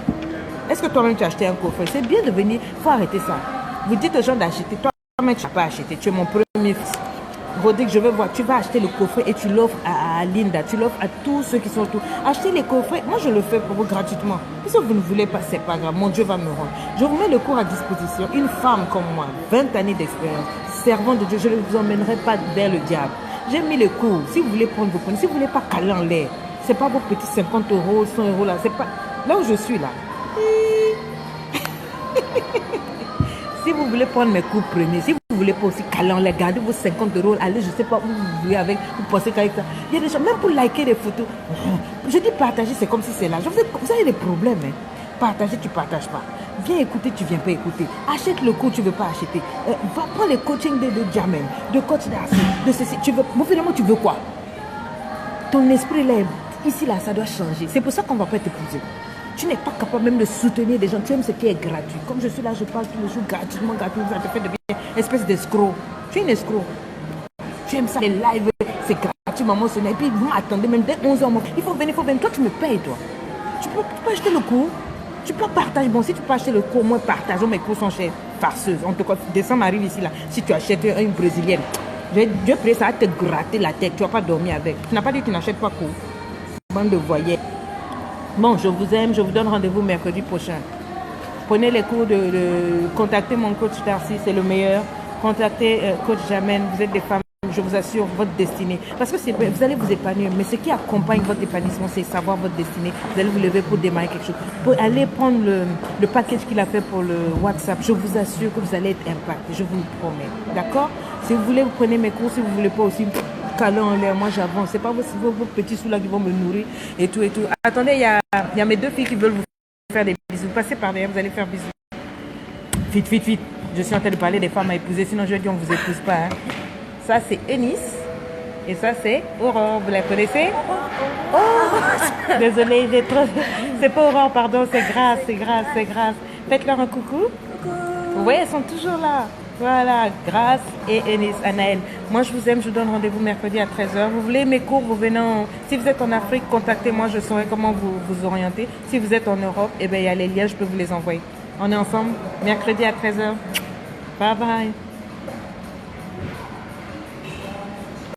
Est-ce que toi-même tu as acheté un coffret? C'est bien de venir. Il faut arrêter ça. Vous dites aux gens d'acheter. Toi-même tu n'as pas acheté. Tu es mon premier fils. Rodrigue, je veux voir. Tu vas acheter le coffret et tu l'offres à Linda. Tu l'offres à tous ceux qui sont autour. Achetez les coffrets. Moi, je le fais pour vous gratuitement. Si vous ne voulez pas, c'est pas grave. Mon Dieu va me rendre. Je vous mets le cours à disposition. Une femme comme moi, 20 années d'expérience, servant de Dieu, je ne vous emmènerai pas vers le diable. J'ai mis le cours. Si vous voulez prendre, vous prenez. Si vous ne voulez pas caler en l'air, ce n'est pas vos petits 50 euros, 100 euros là. C'est pas là où je suis là. Si vous voulez prendre mes cours, prenez. Si vous voulez pas aussi caler en l'air, gardez vos 50 euros, allez, je ne sais pas où vous voulez avec, vous pensez qu'avec ça. Il y a des gens, même pour liker des photos. Je dis partager, c'est comme si c'est là. Vous avez des problèmes. Hein. Partager, tu ne partages pas. Viens écouter, tu ne viens pas écouter. Achète le cours, tu ne veux pas acheter. Va prendre les coachings de Jamel, de coach Darcy, de ceci. Tu veux, bon, finalement, tu veux quoi? Ton esprit là, ici, là, ça doit changer. C'est pour ça qu'on ne va pas t'épouser. Tu n'es pas capable même de soutenir des gens. Tu aimes ce qui est gratuit. Comme je suis là, je parle tous les jours gratuitement. Ça te fait devenir espèce d'escroc. Tu es une escroc. Tu aimes ça, les lives, c'est gratuit, maman, ce n'est. Et puis, vous m'attendez même dès 11h. Il faut venir. Toi, tu me payes, toi. Tu peux acheter le cours. Tu peux partager. Bon, si tu peux acheter le cours, moi, partageons mes cours sont chers. Farceuse. En tout cas, décembre arrive ici, là. Si tu achètes une brésilienne, Dieu prie, ça va te gratter la tête. Tu ne vas pas dormir avec. Tu n'as pas dit que tu n'achètes pas cours. Bande de voyelles. Bon, je vous aime, je vous donne rendez-vous mercredi prochain. Prenez les cours contactez mon coach Darcy, c'est le meilleur. Contactez coach Jamel, vous êtes des femmes, je vous assure, votre destinée. Parce que vous allez vous épanouir, mais ce qui accompagne votre épanouissement, c'est savoir votre destinée. Vous allez vous lever pour démarrer quelque chose. Pour aller prendre le package qu'il a fait pour le WhatsApp, je vous assure que vous allez être impacté, je vous le promets. D'accord? Si vous voulez, vous prenez mes cours, si vous ne voulez pas aussi... en l'air, moi j'avance, c'est pas vos petits sous là qui vont me nourrir et tout. Attendez, il y a mes 2 filles qui veulent vous faire des bisous. Passez par derrière, vous allez faire bisous. Vite. Je suis en train de parler des femmes à épouser, sinon je vais dire on vous épouse pas. Hein. Ça c'est Eunice et ça c'est Aurore, vous la connaissez? Oh, désolée, c'est pas Aurore, pardon, c'est Grâce. Faites-leur un coucou. Vous voyez, elles sont toujours là. Voilà, Grâce et Eunice, Anaël. Moi, je vous aime, je vous donne rendez-vous mercredi à 13h. Vous voulez mes cours, vous venez Si vous êtes en Afrique, contactez-moi, je saurai comment vous orienter. Si vous êtes en Europe, eh bien, il y a les liens, je peux vous les envoyer. On est ensemble, mercredi à 13h. Bye bye.